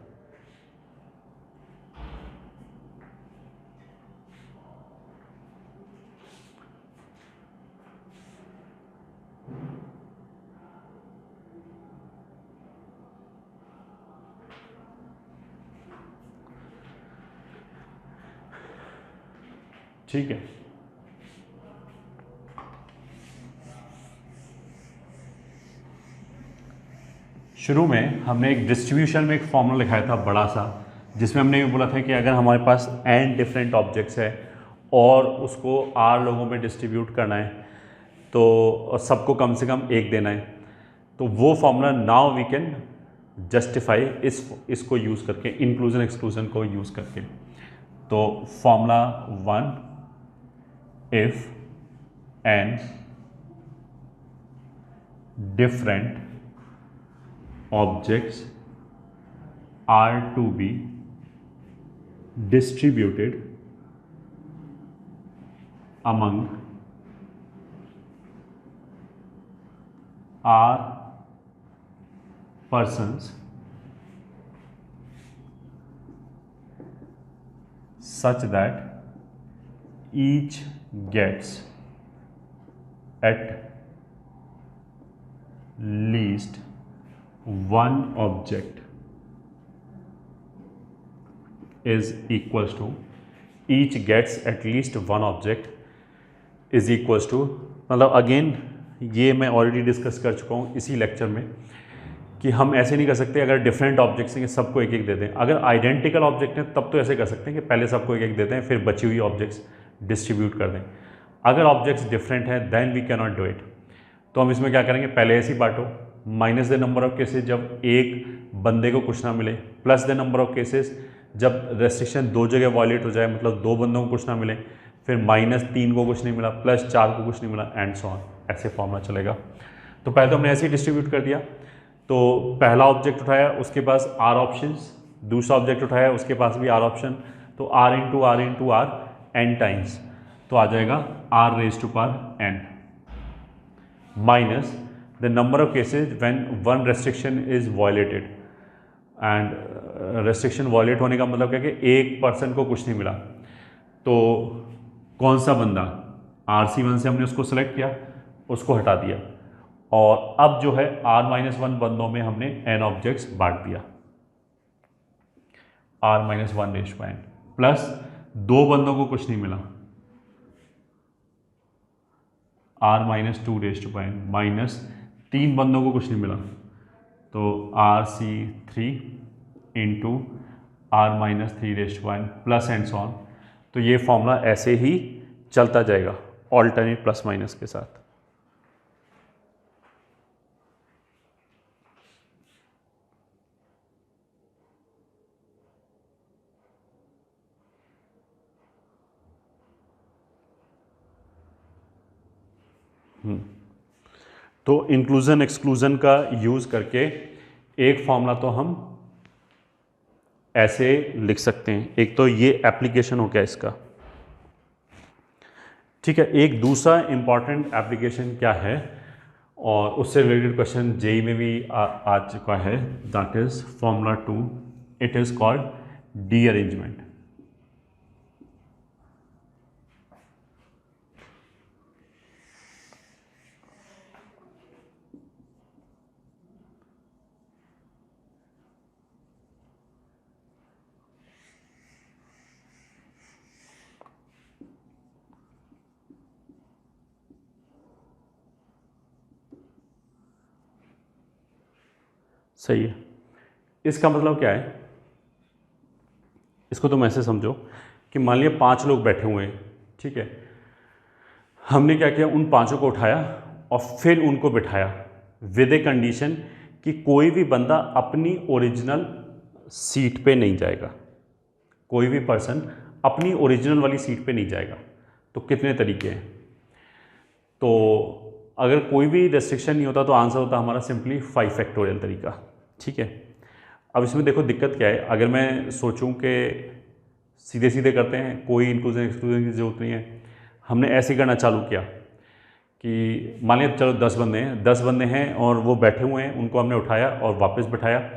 ठीक है, शुरू में हमने एक डिस्ट्रीब्यूशन में एक फॉर्मूला लिखाया था बड़ा सा, जिसमें हमने ये बोला था कि अगर हमारे पास n डिफरेंट ऑब्जेक्ट्स है और उसको r लोगों में डिस्ट्रीब्यूट करना है, तो सबको कम से कम 1 देना है, तो वो formula now we can justify इसको यूज़ करके, इंक्लूजन एक्सक्लूजन को यूज़ करके। तो formula 1, if n different objects are to be distributed among r persons such that each gets at least one object is equals to, each gets at least one object is equals to, मतलब again ये मैं already discuss कर चुका हूँ इसी lecture में कि हम ऐसे नहीं कर सकते अगर डिफरेंट ऑब्जेक्ट्स हैं कि सबको एक एक दे दें। अगर आइडेंटिकल ऑब्जेक्ट हैं तब तो ऐसे कर सकते हैं कि पहले सबको एक एक देते हैं, फिर बची हुई ऑब्जेक्ट्स डिस्ट्रीब्यूट कर दें। अगर ऑब्जेक्ट्स डिफरेंट हैं then we can not do it. तो हम इसमें क्या करेंगे, पहले ऐसे ही बांटो, minus the number of cases जब एक बंदे को कुछ ना मिले, plus the number of cases जब रेस्ट्रिक्शन 2 जगह वॉयलेट हो जाए, मतलब 2 बंदों को कुछ ना मिले, फिर -3 को कुछ नहीं मिला, +4 को कुछ नहीं मिला, एंड सो ऑन, ऐसे फॉर्मूला चलेगा। तो पहले तो हमने ऐसे ही डिस्ट्रीब्यूट कर दिया। तो पहला ऑब्जेक्ट उठाया, उसके पास R ऑप्शंस, दूसरा ऑब्जेक्ट उठाया, उसके पास भी R ऑप्शन, तो R into R into R n times, तो आ जाएगा R⁻n minus the number of cases when one restriction is violated. And restriction violate होने का मतलब क्या कि एक पर्सन को कुछ नहीं मिला, तो कौन सा बंदा, RC1 से हमने उसको सेलेक्ट किया, उसको हटा दिया, और अब जो है R-1 बंदों में हमने n ऑब्जेक्ट्स बांट दिया, R-1n, प्लस 2 बंदों को कुछ नहीं मिला, R-2n, माइनस 3 बंदों को कुछ नहीं मिला, तो RC3 into R-3n plus and so on. तो ये फॉर्मूला ऐसे ही चलता जाएगा ऑल्टरनेट प्लस माइनस के साथ। तो इंक्लूजन एक्सक्लूजन का यूज़ करके एक फॉर्मूला तो हम ऐसे लिख सकते हैं। एक तो ये एप्लीकेशन हो गया इसका, ठीक है। एक दूसरा इंपॉर्टेंट एप्लीकेशन क्या है, और उससे रिलेटेड क्वेश्चन जेई में भी आ चुका है, that is formula 2, it is called D arrangement. सही है। इसका मतलब क्या है, इसको तुम ऐसे समझो कि मान लिया 5 लोग बैठे हुए हैं, ठीक है। हमने क्या किया, उन 5 को उठाया और फिर उनको बिठाया विद ए कंडीशन कि कोई भी बंदा अपनी ओरिजिनल सीट पे नहीं जाएगा, कोई भी पर्सन अपनी ओरिजिनल वाली सीट पे नहीं जाएगा। तो कितने तरीके हैं, तो अगर कोई भी रेस्ट्रिक्शन नहीं होता तो आंसर होता हमारा सिंपली 5 फैक्टोरियल तरीका, ठीक है। अब इसमें देखो दिक्कत क्या है, अगर मैं सोचूं कि सीधे सीधे करते हैं, कोई इंक्लूजन एक्सक्लूजन की ज़रूरत नहीं है, हमने ऐसे करना चालू किया कि मान लिया चलो 10 बंदे हैं, 10 बंदे हैं और वो बैठे हुए हैं, उनको हमने उठाया और वापस बैठाया,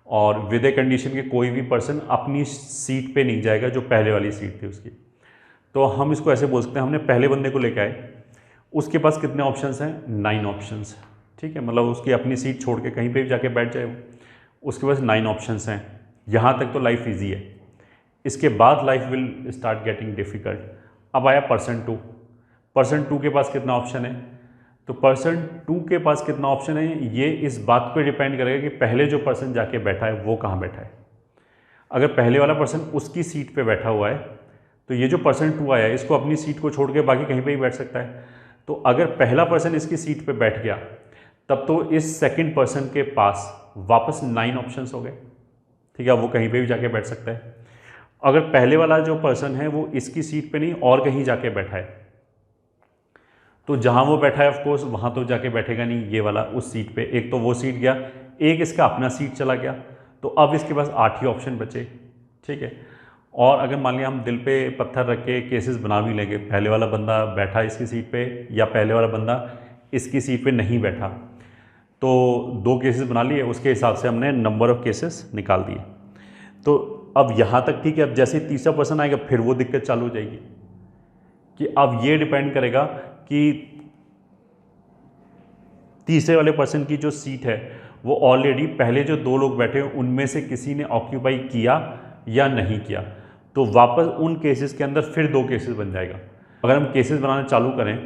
और विद ए कंडीशन के कोई भी पर्सन अपनी सीट पे नहीं जाएगा जो पहले वाली सीट थी उसकी। तो हम इसको ऐसे बोल सकते हैं, हमने पहले बंदे को लेकर आए, उसके पास कितने ऑप्शंस हैं, 9 ऑप्शंस, ठीक है। मतलब उसकी अपनी सीट छोड़ के कहीं पे भी जाके बैठ जाए वो, उसके पास 9 ऑप्शंस हैं। यहाँ तक तो लाइफ ईजी है, इसके बाद life will start getting difficult. अब आया पर्सन 2, पर्सन 2 के पास कितना ऑप्शन है, तो पर्सन 2 के पास कितना ऑप्शन है ये इस बात पर डिपेंड करेगा कि पहले जो पर्सन जाके बैठा है वो कहाँ बैठा है। अगर पहले वाला पर्सन उसकी सीट पे बैठा हुआ है तो ये जो पर्सन 2 आया है इसको अपनी सीट को छोड़ के बाकी कहीं पे ही बैठ सकता है। तो अगर पहला पर्सन इसकी सीट पे बैठ गया तब तो इस सेकंड पर्सन के पास वापस 9 ऑप्शंस हो गए, ठीक है, वो कहीं पे भी जाके बैठ सकता है। अगर पहले वाला जो पर्सन है वो इसकी सीट पे नहीं और कहीं जाके बैठा है, तो जहां वो बैठा है ऑफ कोर्स वहां तो जाके बैठेगा नहीं ये वाला उस सीट पे, एक तो वो सीट गया, एक इसका अपना सीट चला गया, तो अब इसके पास 8 ही ऑप्शन बचे, ठीक है। और अगर मान लिया हम दिल पे पत्थर रख के केसेस बना भी लेंगे, पहले वाला बंदा बैठा इसकी सीट पे या पहले वाला बंदा इसकी सीट पे नहीं बैठा, तो 2 केसेस बना लिए, उसके हिसाब से हमने नंबर ऑफ़ केसेस निकाल दिए। तो अब यहाँ तक ठीक है। अब जैसे तीसरा पर्सन आएगा फिर वो दिक्कत चालू हो जाएगी कि अब ये डिपेंड करेगा कि तीसरे वाले पर्सन की जो सीट है वो ऑलरेडी पहले जो 2 लोग बैठे हैं उनमें से किसी ने ऑक्यूपाई किया या नहीं किया, तो वापस उन केसेस के अंदर फिर 2 केसेस बन जाएगा। अगर हम केसेस बनाना चालू करें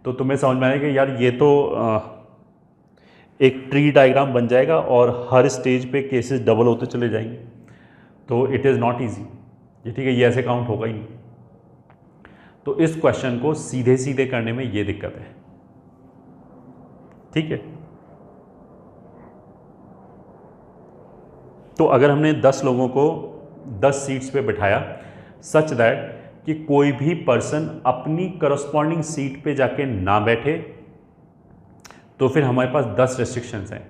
तो तुम्हें समझ में आएगा कि यार ये तो एक ट्री डायग्राम बन जाएगा और हर स्टेज पे केसेस डबल होते चले जाएंगे, तो इट इज़ नॉट ईजी ये, ठीक है, ये ऐसे काउंट होगा ही नहीं। तो इस क्वेश्चन को सीधे सीधे करने में ये दिक्कत है, ठीक है। तो अगर हमने 10 लोगों को 10 सीट्स पे बिठाया सच दैट कि कोई भी पर्सन अपनी करस्पॉन्डिंग सीट पे जाके ना बैठे, तो फिर हमारे पास 10 रेस्ट्रिक्शंस हैं।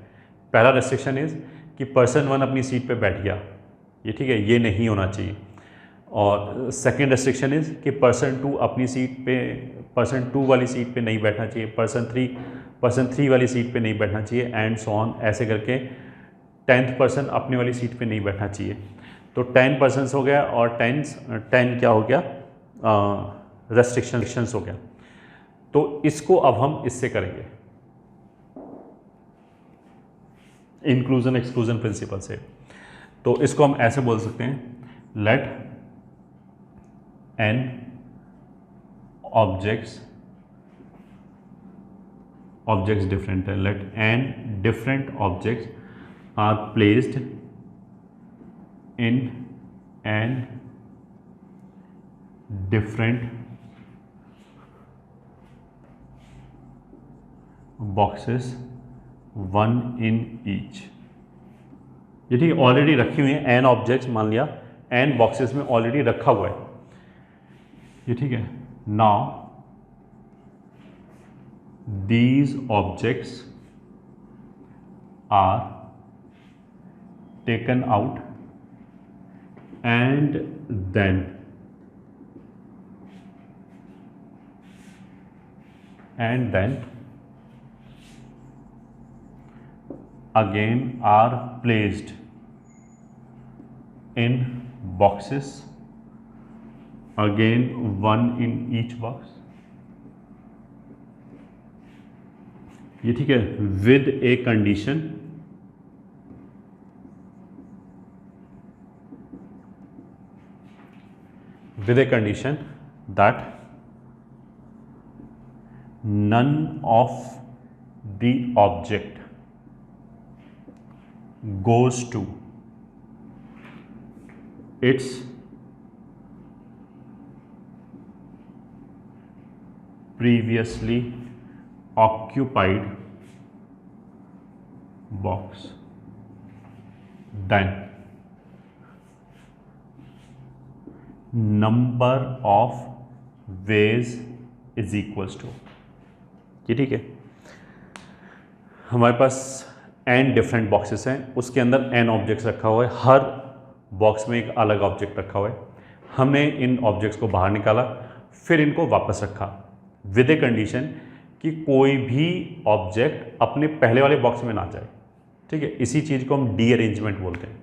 पहला रेस्ट्रिक्शन इज़ कि पर्सन 1 अपनी सीट पे बैठ गया, ये ठीक है, ये नहीं होना चाहिए। और सेकेंड रेस्ट्रिक्शन इज़ कि पर्सन 2 अपनी सीट पे, पर्सन 2 वाली सीट पे नहीं बैठना चाहिए, पर्सन 3 वाली सीट पे नहीं बैठना चाहिए, एंड सो ऑन, ऐसे करके 10th पर्सन अपने वाली सीट पे नहीं बैठना चाहिए। तो 10 पर्सन्स हो गया और 10 क्या हो गया, रेस्ट्रिक्शंस हो गया। तो इसको अब हम इससे करेंगे इंक्लूजन एक्सक्लूजन प्रिंसिपल से। तो इसको हम ऐसे बोल सकते हैं, लेट n ऑब्जेक्ट्स डिफरेंट है, let n different objects are placed in n different boxes 1 in each. ये ठीक है, ऑलरेडी रखी हुई है n ऑब्जेक्ट्स, मान लिया n बॉक्सेस में ऑलरेडी रखा हुआ है ये, ठीक है। Now these objects are taken out and then again are placed in boxes, again one in each box, ये ठीक है, with a condition that none of the object goes to its previously occupied box, then number of ways is equals to, ये ठीक है, हमारे पास n different boxes हैं, उसके अंदर n ऑब्जेक्ट्स रखा हुआ है, हर बॉक्स में एक अलग ऑब्जेक्ट रखा हुआ है। हमने इन ऑब्जेक्ट्स को बाहर निकाला, फिर इनको वापस रखा विद ए कंडीशन कि कोई भी ऑब्जेक्ट अपने पहले वाले बॉक्स में ना जाए। ठीक है, इसी चीज़ को हम डी अरेंजमेंट बोलते हैं।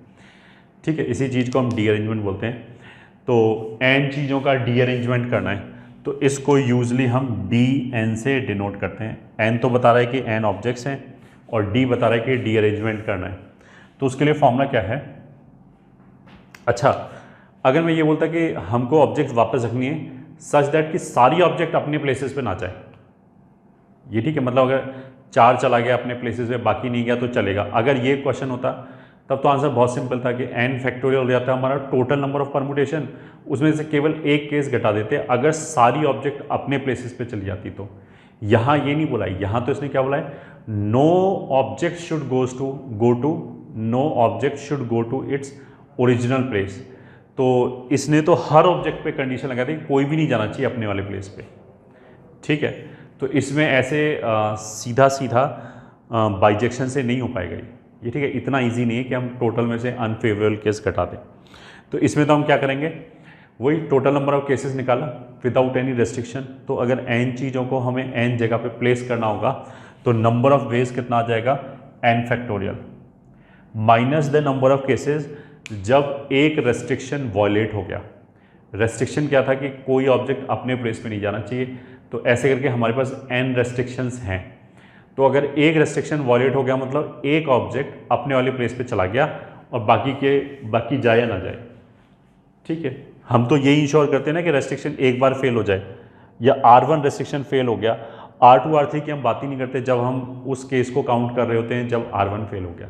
ठीक है, इसी चीज़ को हम डी अरेंजमेंट बोलते हैं। तो n चीज़ों का डी अरेंजमेंट करना है तो इसको यूजली हम डी एन से डिनोट करते हैं। n तो बता रहा है कि n ऑब्जेक्ट्स हैं और d बता रहा है कि डी अरेंजमेंट करना है। तो उसके लिए फॉर्मूला क्या है? अच्छा, अगर मैं ये बोलता कि हमको ऑब्जेक्ट वापस रखनी है सच दैट कि सारी ऑब्जेक्ट अपने प्लेसेस पे ना जाए, ये ठीक है, मतलब अगर 4 चला गया अपने प्लेसेस पे बाकी नहीं गया तो चलेगा। अगर ये क्वेश्चन होता तब तो आंसर बहुत सिंपल था कि n फैक्टोरियल हो जाता है हमारा टोटल नंबर ऑफ परमुटेशन, उसमें से केवल एक केस घटा देते अगर सारी ऑब्जेक्ट अपने प्लेसेस पे चली जाती। तो यहाँ ये नहीं बोला है, यहाँ तो इसने क्या बोला है, no object should go to its original place. तो इसने तो हर ऑब्जेक्ट पे कंडीशन लगा दी, कोई भी नहीं जाना चाहिए अपने वाले प्लेस पे। ठीक है, तो इसमें ऐसे सीधा सीधा बाइजेक्शन से नहीं हो पाएगा ये। ठीक है, इतना इजी नहीं है कि हम टोटल में से अनफेवरेबल केस घटा दें। तो इसमें तो हम क्या करेंगे, वही टोटल नंबर ऑफ केसेस निकाला विदाउट एनी रेस्ट्रिक्शन। तो अगर n चीज़ों को हमें n जगह पे प्लेस करना होगा तो नंबर ऑफ वेज कितना आ जाएगा, n factorial minus the number of cases जब एक रेस्ट्रिक्शन वॉयलेट हो गया। रेस्ट्रिक्शन क्या था कि कोई ऑब्जेक्ट अपने प्लेस पे नहीं जाना चाहिए। तो ऐसे करके हमारे पास n रेस्ट्रिक्शंस हैं। तो अगर एक रेस्ट्रिक्शन वॉयलेट हो गया मतलब एक ऑब्जेक्ट अपने वाले प्लेस पे चला गया और बाकी जाए या ना जाए। ठीक है, हम तो यही इंश्योर करते हैं ना कि रेस्ट्रिक्शन एक बार फेल हो जाए, या R1 रेस्ट्रिक्शन फेल हो गया, R2 R3 की हम बात ही नहीं करते जब हम उस केस को काउंट कर रहे होते हैं जब R1 फेल हो गया।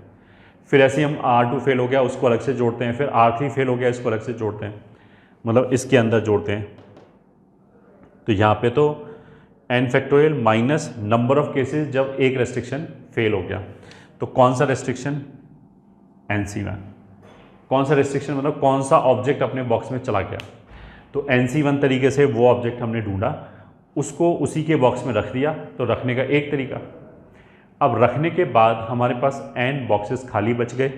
फिर ऐसे ही हम R2 फेल हो गया उसको अलग से जोड़ते हैं, फिर R3 फेल हो गया इसको अलग से जोड़ते हैं, मतलब इसके अंदर जोड़ते हैं। तो यहाँ पे तो n factorial minus number of cases जब एक रेस्ट्रिक्शन फेल हो गया। तो कौन सा रेस्ट्रिक्शन, NC1। कौन सा रेस्ट्रिक्शन मतलब कौन सा ऑब्जेक्ट अपने बॉक्स में चला गया। तो NC1 तरीके से वो ऑब्जेक्ट हमने ढूंढा, उसको उसी के बॉक्स में रख दिया। तो रखने का एक तरीका, अब रखने के बाद हमारे पास n बॉक्सेस खाली बच गए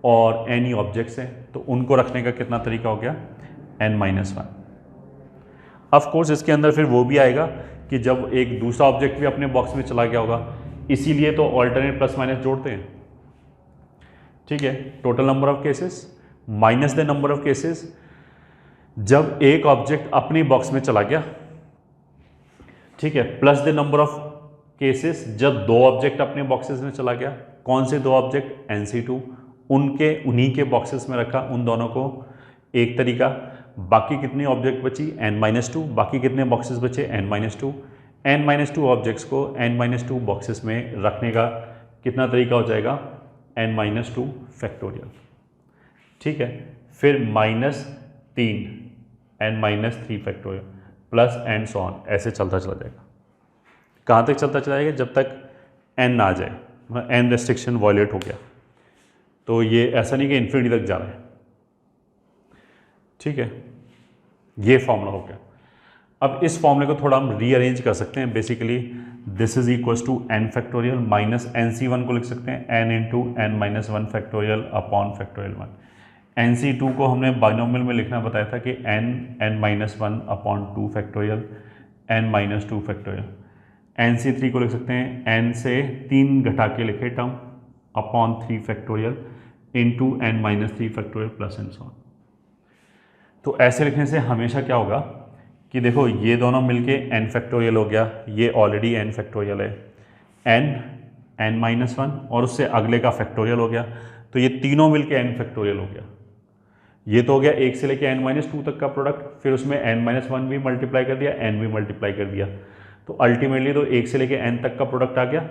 और n ही ऑब्जेक्ट्स हैं, तो उनको रखने का कितना तरीका हो गया, n-1। ऑफ कोर्स इसके अंदर फिर वो भी आएगा कि जब एक दूसरा ऑब्जेक्ट भी अपने बॉक्स में चला गया होगा, इसीलिए तो ऑल्टरनेट प्लस माइनस जोड़ते हैं। ठीक है, total number of cases minus the number of cases जब एक ऑब्जेक्ट अपने बॉक्स में चला गया, ठीक है, plus the number of cases जब 2 ऑब्जेक्ट अपने बॉक्सेस में चला गया। कौन से 2 ऑब्जेक्ट, NC2, उन्हीं के बॉक्सेस में रखा उन दोनों को, एक तरीका। बाकी कितनी ऑब्जेक्ट बची, n-2, बाकी कितने बॉक्सेस बचे, n-2। n-2 ऑब्जेक्ट्स को n-2 बॉक्सेस में रखने का कितना तरीका हो जाएगा, n-2 फैक्टोरियल। ठीक है, फिर -3 n-3 factorial plus and so on, ऐसे चलता चला जाएगा। कहाँ तक चलता चला जाएगा, जब तक n ना आ जाए, n रेस्ट्रिक्शन वॉयलेट हो गया। तो ये ऐसा नहीं कि इन्फिनिटी तक जा रहा है। ठीक है, ये फॉर्मूला हो गया। अब इस फॉर्मूले को थोड़ा हम रीअरेंज कर सकते हैं। Basically this is equals to n factorial minus NC1 को लिख सकते हैं n into n-1 factorial upon factorial 1। NC2 को हमने बाइनोमियल में लिखना बताया था कि n(n-1) factorial n-2 factorial. NC3 को लिख सकते हैं n से 3 घटा के लिखे term upon 3 factorial into n-3 factorial plus and so on. तो ऐसे लिखने से हमेशा क्या होगा कि देखो ये दोनों मिलके n फैक्टोरियल हो गया, ये ऑलरेडी n फैक्टोरियल है, n(n-1) और उससे अगले का फैक्टोरियल हो गया, तो ये तीनों मिलके n फैक्टोरियल हो गया। ये तो हो गया 1 से लेके n-2 तक का प्रोडक्ट, फिर उसमें n-1 भी मल्टीप्लाई कर दिया, n भी मल्टीप्लाई कर दिया, तो अल्टीमेटली तो 1 से लेके n तक का प्रोडक्ट आ गया,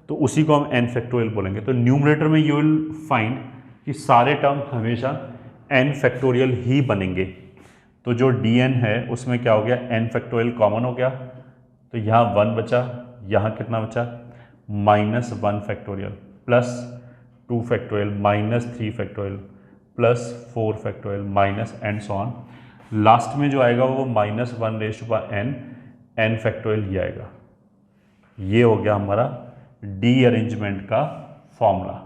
तो उसी को हम n फैक्टोरियल बोलेंगे। तो न्यूमरेटर में यू विल फाइंड कि सारे टर्म हमेशा n फैक्टोरियल ही बनेंगे। तो जो dn है उसमें क्या हो गया, n फैक्टोरियल कॉमन हो गया, तो यहाँ 1 बचा, यहाँ कितना बचा -1 factorial plus 2 factorial minus 3 factorial plus 4 factorial minus and so on. Last में जो आएगा वो -1n फैक्टोरियल ही आएगा। ये हो गया हमारा डी अरेंजमेंट का फॉर्मूला।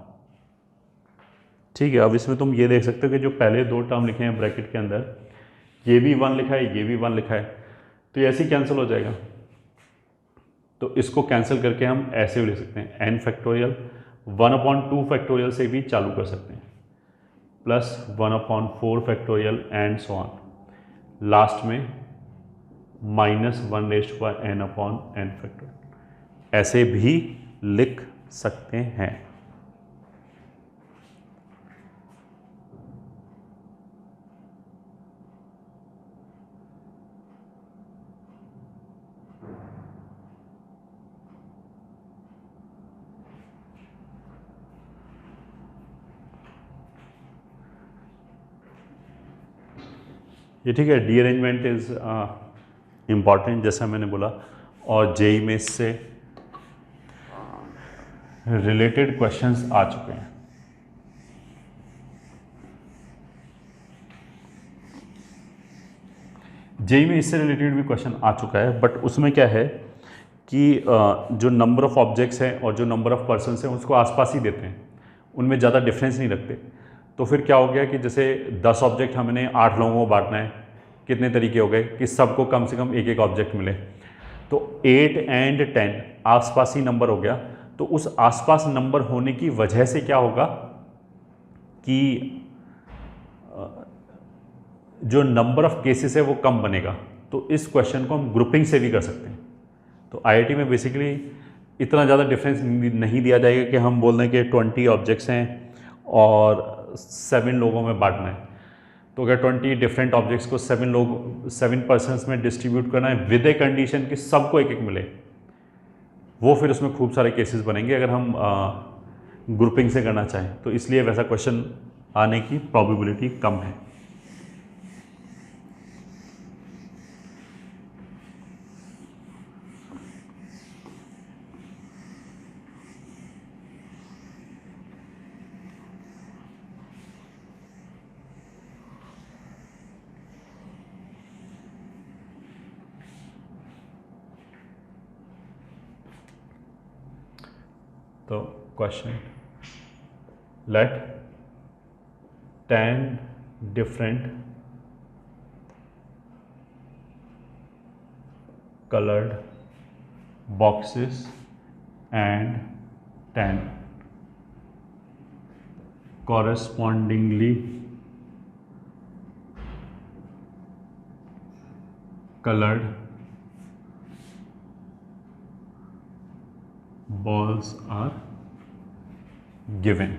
ठीक है, अब इसमें तुम ये देख सकते हो कि जो पहले दो टर्म लिखे हैं ब्रैकेट के अंदर, ये भी 1 लिखा है, ये भी 1 लिखा है, तो ये ऐसे ही कैंसिल हो जाएगा। तो इसको कैंसिल करके हम ऐसे भी लिख सकते हैं n फैक्टोरियल 1/2 फैक्टोरियल से भी चालू कर सकते हैं, plus 1/4 factorial and so on, last में -1n/n फैक्टोरियल, ऐसे भी लिख सकते हैं। ये ठीक है, डी अरेंजमेंट इज़ इम्पॉर्टेंट जैसा मैंने बोला, और जेई में इससे रिलेटेड क्वेश्चंस आ चुके हैं। जेई में इससे रिलेटेड भी क्वेश्चन आ चुका है, बट उसमें क्या है कि जो नंबर ऑफ ऑब्जेक्ट्स हैं और जो नंबर ऑफ पर्सन्स हैं उसको आसपास ही देते हैं, उनमें ज़्यादा डिफरेंस नहीं रखते। तो फिर क्या हो गया कि जैसे 10 ऑब्जेक्ट हमने 8 लोगों को बांटना है, कितने तरीके हो गए कि सबको कम से कम एक एक ऑब्जेक्ट मिले, तो 8 एंड 10 आसपास ही नंबर हो गया। तो उस आसपास नंबर होने की वजह से क्या होगा कि जो नंबर ऑफ केसेस है वो कम बनेगा। तो इस क्वेश्चन को हम ग्रुपिंग से भी कर सकते हैं। तो आईआईटी में बेसिकली इतना ज़्यादा डिफरेंस नहीं दिया जाएगा कि हम बोल दें कि 20 ऑब्जेक्ट्स हैं और 7 लोगों में बांटना है। तो अगर 20 डिफरेंट ऑब्जेक्ट्स को 7 पर्सन्स में डिस्ट्रीब्यूट करना है विद ए कंडीशन कि सबको एक एक मिले, वो फिर उसमें खूब सारे केसेस बनेंगे अगर हम ग्रुपिंग से करना चाहें। तो इसलिए वैसा क्वेश्चन आने की प्रोबेबिलिटी कम है। तो question, let 10 different colored boxes and 10 correspondingly colored balls are given.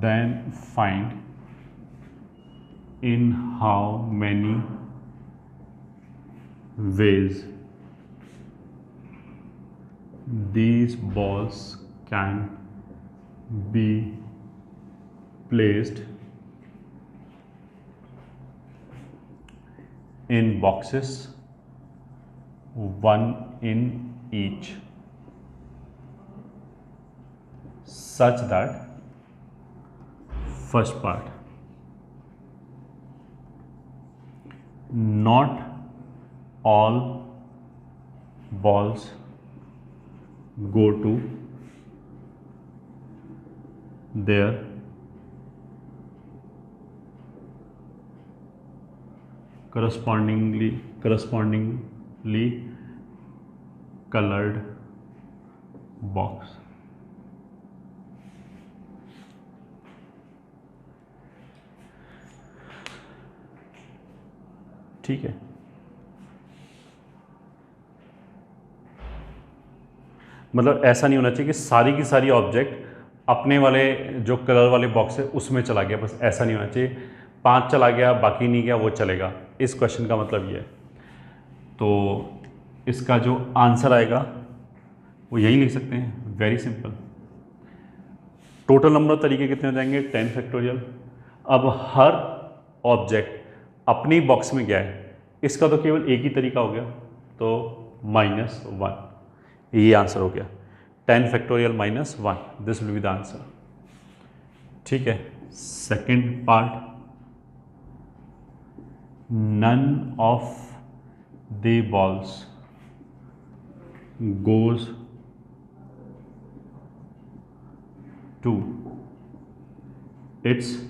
Then find in how many ways these balls can be placed in boxes, one in each, such that first part, not all balls go to their correspondingly colored box। ठीक है, मतलब ऐसा नहीं होना चाहिए कि सारी की सारी ऑब्जेक्ट अपने वाले जो कलर वाले बॉक्स है उसमें चला गया, बस ऐसा नहीं होना चाहिए। 5 चला गया बाकी नहीं गया वो चलेगा, इस क्वेश्चन का मतलब ये है। तो इसका जो आंसर आएगा वो यही लिख सकते हैं, very simple. Total number of तरीके कितने हो जाएंगे, 10 फैक्टोरियल। अब हर ऑब्जेक्ट अपनी बॉक्स में गया है, इसका तो केवल एक ही तरीका हो गया, तो -1, ये आंसर हो गया। 10 factorial -1, this will be the answer. ठीक है, second part, none of the balls goes to its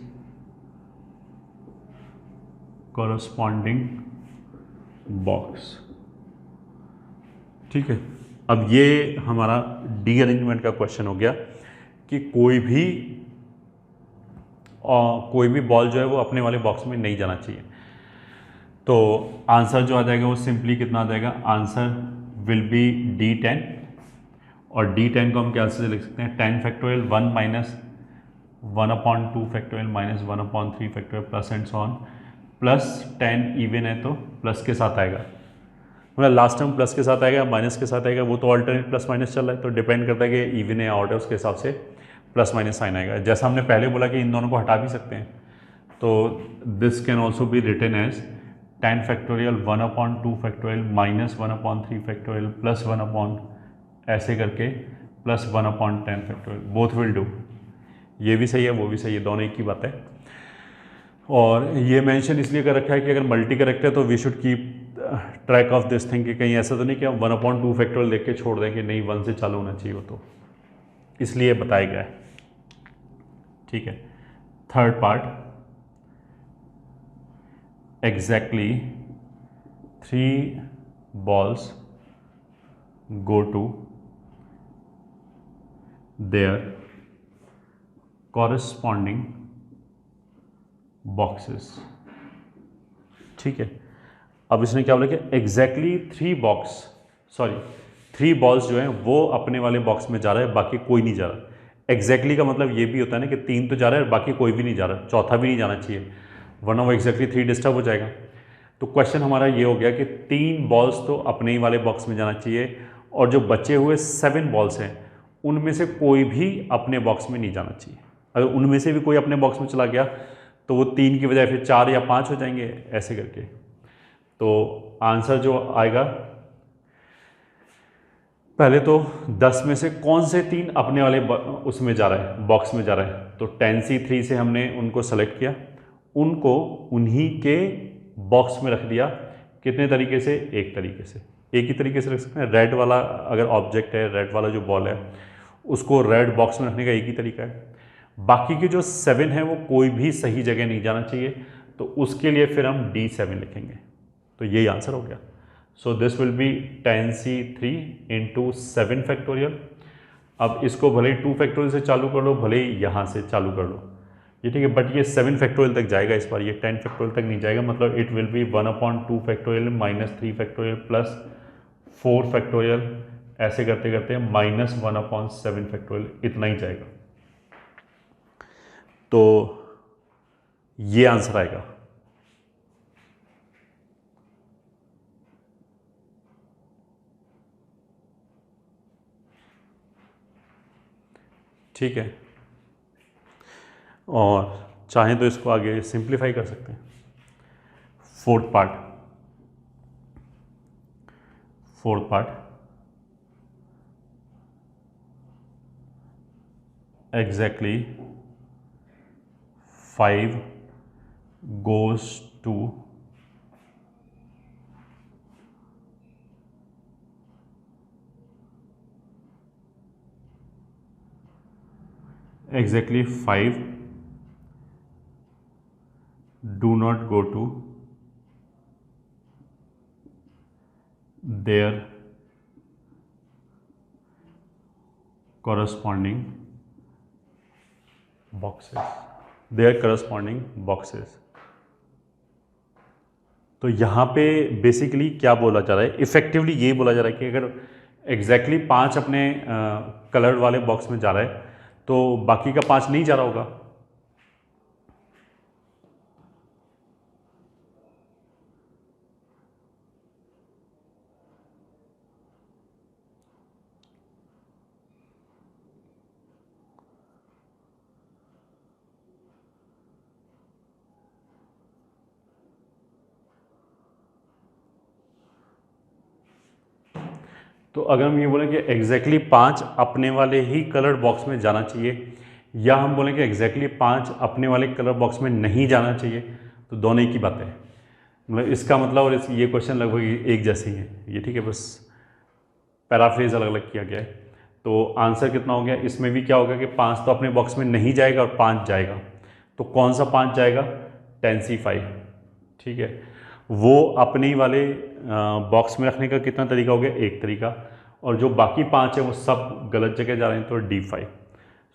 corresponding box. ठीक है, अब ये हमारा डी अरेंजमेंट का क्वेश्चन हो गया कि कोई भी बॉल जो है वो अपने वाले बॉक्स में नहीं जाना चाहिए। तो आंसर जो आ जाएगा वो सिंपली कितना आ जाएगा, आंसर विल बी D10, और D10 को हम क्या से लिख सकते हैं, 10 factorial 1 minus 1/2 factorial minus 1/3 factorial plus and so on, plus 10 even है तो प्लस के साथ आएगा, मतलब लास्ट टाइम प्लस के साथ आएगा माइनस के साथ आएगा, वो तो ऑल्टरनेट प्लस माइनस चल रहा है, तो डिपेंड करता है कि इवन है ऑड है, उसके हिसाब से प्लस माइनस साइन आएगा। जैसा हमने पहले बोला कि इन दोनों को हटा भी सकते हैं, तो this can also be written as 10 factorial 1/2 factorial minus 1/3 factorial plus 1 ऐसे करके plus 1/10 factorial, both will do. ये भी सही है वो भी सही है, दोनों एक ही बात है। और ये मेंशन इसलिए कर रखा है कि अगर मल्टी करेक्ट है तो we should keep track of this thing, कि कहीं ऐसा तो नहीं कि हम 1/2 फैक्टोरियल देख के छोड़ दें कि नहीं 1 से चालू होना चाहिए, वो तो इसलिए बताया गया है। ठीक है, third part, exactly 3 balls go to their corresponding boxes। ठीक है, अब इसने क्या बोला कि एग्जैक्टली 3 बॉल्स जो हैं वो अपने वाले बॉक्स में जा रहा है, बाकी कोई नहीं जा रहा। एग्जैक्टली का मतलब ये भी होता है ना कि 3 तो जा रहा है बाकी कोई भी नहीं जा रहा, चौथा भी नहीं जाना चाहिए, वरना वो एग्जैक्टली 3 डिस्टर्ब हो जाएगा। तो क्वेश्चन हमारा ये हो गया कि 3 बॉल्स तो अपने ही वाले बॉक्स में जाना चाहिए, और जो बचे हुए 7 बॉल्स हैं उनमें से कोई भी अपने बॉक्स में नहीं जाना चाहिए। अगर उनमें से भी कोई अपने बॉक्स में चला गया तो वो 3 की बजाय फिर 4 या 5 हो जाएंगे ऐसे करके। तो आंसर जो आएगा, पहले तो 10 में से कौन से 3 अपने वाले उसमें जा रहा है, बॉक्स में जा रहा है, तो 10C3 से हमने उनको सेलेक्ट किया, उनको उन्हीं के बॉक्स में रख दिया। कितने तरीके से, एक तरीके से, एक ही तरीके से रख सकते हैं। रेड वाला अगर ऑब्जेक्ट है, रेड वाला जो बॉल है उसको रेड बॉक्स में रखने का एक ही तरीका है। बाकी के जो 7 है वो कोई भी सही जगह नहीं जाना चाहिए, तो उसके लिए फिर हम D7 लिखेंगे। तो यही आंसर हो गया। So this will B 10C3 into 7 factorial. अब इसको भले ही 2 फैक्टोरियल से चालू कर लो, भले ही यहाँ से चालू कर लो, ये ठीक है, बट ये 7 फैक्टोरियल तक जाएगा इस बार, ये 10 फैक्टोरियल तक नहीं जाएगा। मतलब it will be 1/2 factorial minus 3 factorial plus 4 factorial, ऐसे करते करते -1/7 फैक्टोरियल, इतना ही जाएगा। तो ये आंसर आएगा। ठीक है, और चाहें तो इसको आगे सिंप्लीफाई कर सकते हैं। Fourth part, exactly 5 goes to exactly 5 do not go to their corresponding boxes। तो यहाँ पे बेसिकली क्या बोला जा रहा है, इफेक्टिवली ये बोला जा रहा है कि अगर एग्जैक्टली 5 अपने कलर वाले बॉक्स में जा रहा है तो बाकी का 5 नहीं जा रहा होगा। तो अगर हम ये बोलें कि एग्जैक्टली 5 अपने वाले ही कलर बॉक्स में जाना चाहिए, या हम बोलें कि एग्जैक्टली 5 अपने वाले कलर बॉक्स में नहीं जाना चाहिए, तो दोनों एक ही बात है। मतलब इसका मतलब और ये क्वेश्चन लगभग एक जैसे ही है ये, ठीक है, बस पैराफ्रेज अलग अलग किया गया है। तो आंसर कितना हो गया, इसमें भी क्या होगा कि 5 तो अपने बॉक्स में नहीं जाएगा और 5 जाएगा। तो कौन सा 5 जाएगा, 10C5, ठीक है। वो अपने ही वाले बॉक्स में रखने का कितना तरीका हो गया, एक तरीका, और जो बाकी 5 है वो सब गलत जगह जा रहे हैं, तो D5।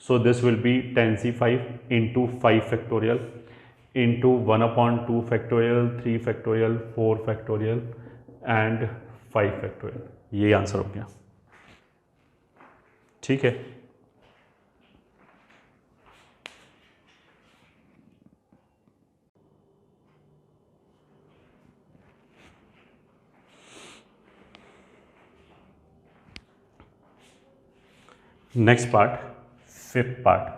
So this will B 10C5 into 5 factorial into 1/2 factorial, 3 factorial, 4 factorial and 5 factorial. ये आंसर हो गया, ठीक है। Next part, 5th part,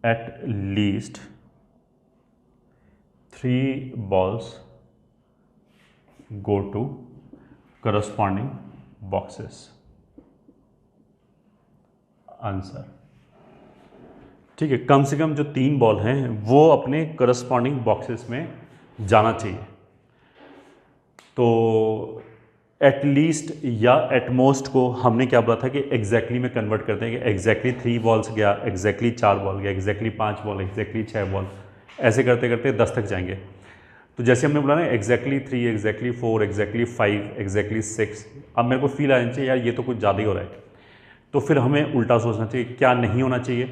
at least 3 balls go to corresponding boxes। Answer, ठीक है, कम से कम जो 3 बॉल हैं वो अपने करस्पॉन्डिंग बॉक्सेस में जाना चाहिए। तो एटलीस्ट या एटमोस्ट को हमने क्या बोला था कि एग्जैक्टली में कन्वर्ट करते हैं कि एग्जैक्टली 3 बॉल्स गया, एग्जैक्टली 4 बॉल गया, एग्जैक्टली 5 बॉल, एग्जैक्टली 6 बॉल, ऐसे करते करते 10 तक जाएंगे। तो जैसे हमने बोला ना एग्जैक्टली 3, एग्जैक्टली 4, एग्जैक्टली 5, एग्जैक्टली 6, अब मेरे को फील आना चाहिए यार ये तो कुछ ज़्यादा ही हो रहा है। तो फिर हमें उल्टा सोचना चाहिए, क्या नहीं होना चाहिए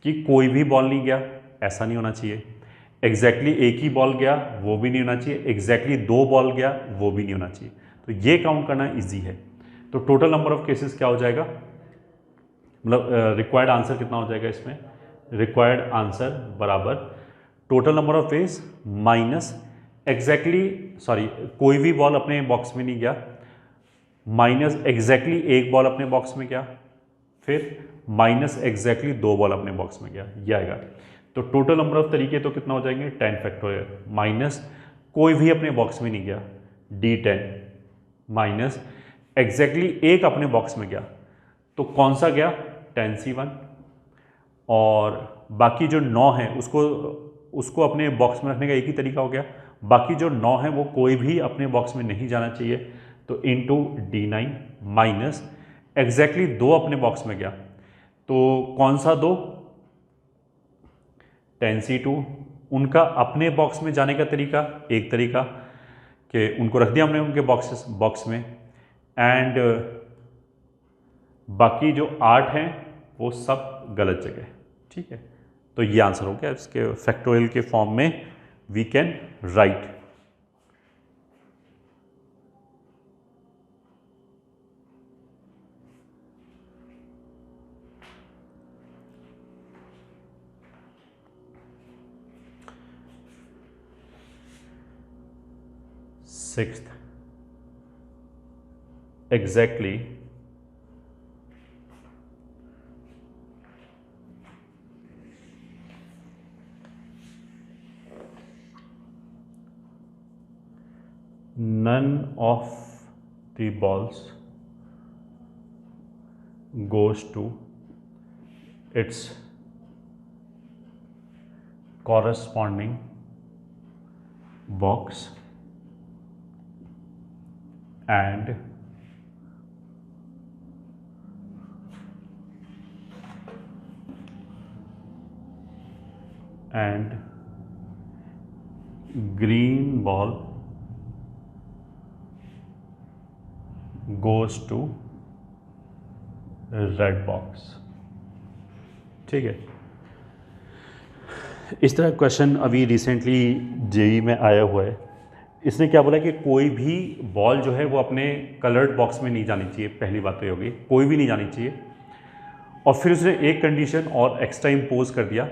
कि कोई भी बॉल नहीं गया, ऐसा नहीं होना चाहिए। एग्जैक्टली एक ही बॉल गया, वो भी नहीं होना चाहिए। एग्जैक्टली 2 बॉल गया, वो भी नहीं होना चाहिए। तो ये काउंट करना इजी है। तो टोटल नंबर ऑफ केसेस क्या हो जाएगा, मतलब रिक्वायर्ड आंसर कितना हो जाएगा इसमें, रिक्वायर्ड आंसर बराबर total number of phase minus exactly, sorry, कोई भी बॉल अपने बॉक्स में नहीं गया, माइनस एग्जैक्टली एक बॉल अपने बॉक्स में गया, फिर माइनस एग्जैक्टली 2 बॉल अपने बॉक्स में गया, ये आएगा। तो टोटल नंबर ऑफ तरीके तो कितना हो जाएंगे, 10 फैक्टोरियल, माइनस कोई भी अपने बॉक्स में नहीं गया, D10, माइनस एग्जैक्टली एक अपने बॉक्स में गया, तो कौन सा गया, 10C1, और बाकी जो 9 है उसको अपने बॉक्स में रखने का एक ही तरीका हो गया। बाकी जो 9 है वो कोई भी अपने बॉक्स में नहीं जाना चाहिए, तो इंटू D9, माइनस एग्जैक्टली 2 अपने बॉक्स में गया, तो कौन सा 2, 10C2, उनका अपने बॉक्स में जाने का तरीका, एक तरीका कि उनको रख दिया हमने उनके बॉक्स में, एंड बाकी जो 8 हैं वो सब गलत जगह, ठीक है। तो ये आंसर हो गया, इसके फैक्टोरियल के फॉर्म में we can write. Sixth, exactly none of the balls goes to its corresponding box and and green ball goes to red box। ठीक है, इस तरह क्वेश्चन अभी रिसेंटली जेई में आया हुआ है। इसने क्या बोला कि कोई भी बॉल जो है वो अपने कलर्ड बॉक्स में नहीं जानी चाहिए। पहली बात तो ये होगी, कोई भी नहीं जानी चाहिए। और फिर उसने एक कंडीशन और एक्स्ट्रा इम्पोज कर दिया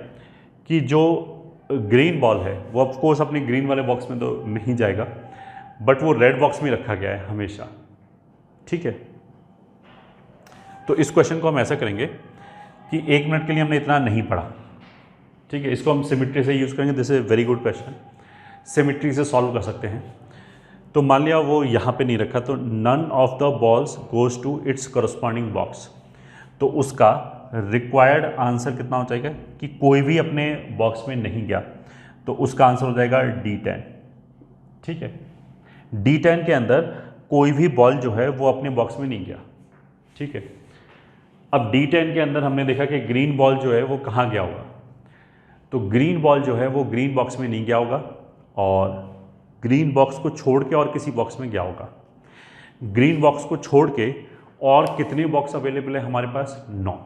कि जो ग्रीन बॉल है वो ऑफ कोर्स अपने ग्रीन वाले बॉक्स में तो नहीं जाएगा, बट वो रेड बॉक्स में रखा गया है हमेशा। ठीक है, तो इस क्वेश्चन को हम ऐसा करेंगे कि 1 मिनट के लिए हमने इतना नहीं पढ़ा। ठीक है, इसको हम सिमिट्री से यूज़ करेंगे। This is very good question, symmetry से सॉल्व कर सकते हैं। तो मान लिया वो यहाँ पे नहीं रखा, तो none of the balls goes to its corresponding box. तो उसका रिक्वायर्ड आंसर कितना हो जाएगा कि कोई भी अपने बॉक्स में नहीं गया, तो उसका आंसर हो जाएगा D10। ठीक है, D10 के अंदर कोई भी बॉल जो है वो अपने बॉक्स में नहीं गया। ठीक है, अब D10 के अंदर हमने देखा कि ग्रीन बॉल जो है वो कहाँ गया होगा, तो ग्रीन बॉल जो है वो ग्रीन बॉक्स में नहीं गया होगा और ग्रीन बॉक्स को छोड़ के और किसी बॉक्स में गया होगा। ग्रीन बॉक्स को छोड़ के और कितने बॉक्स अवेलेबल है हमारे पास? 9।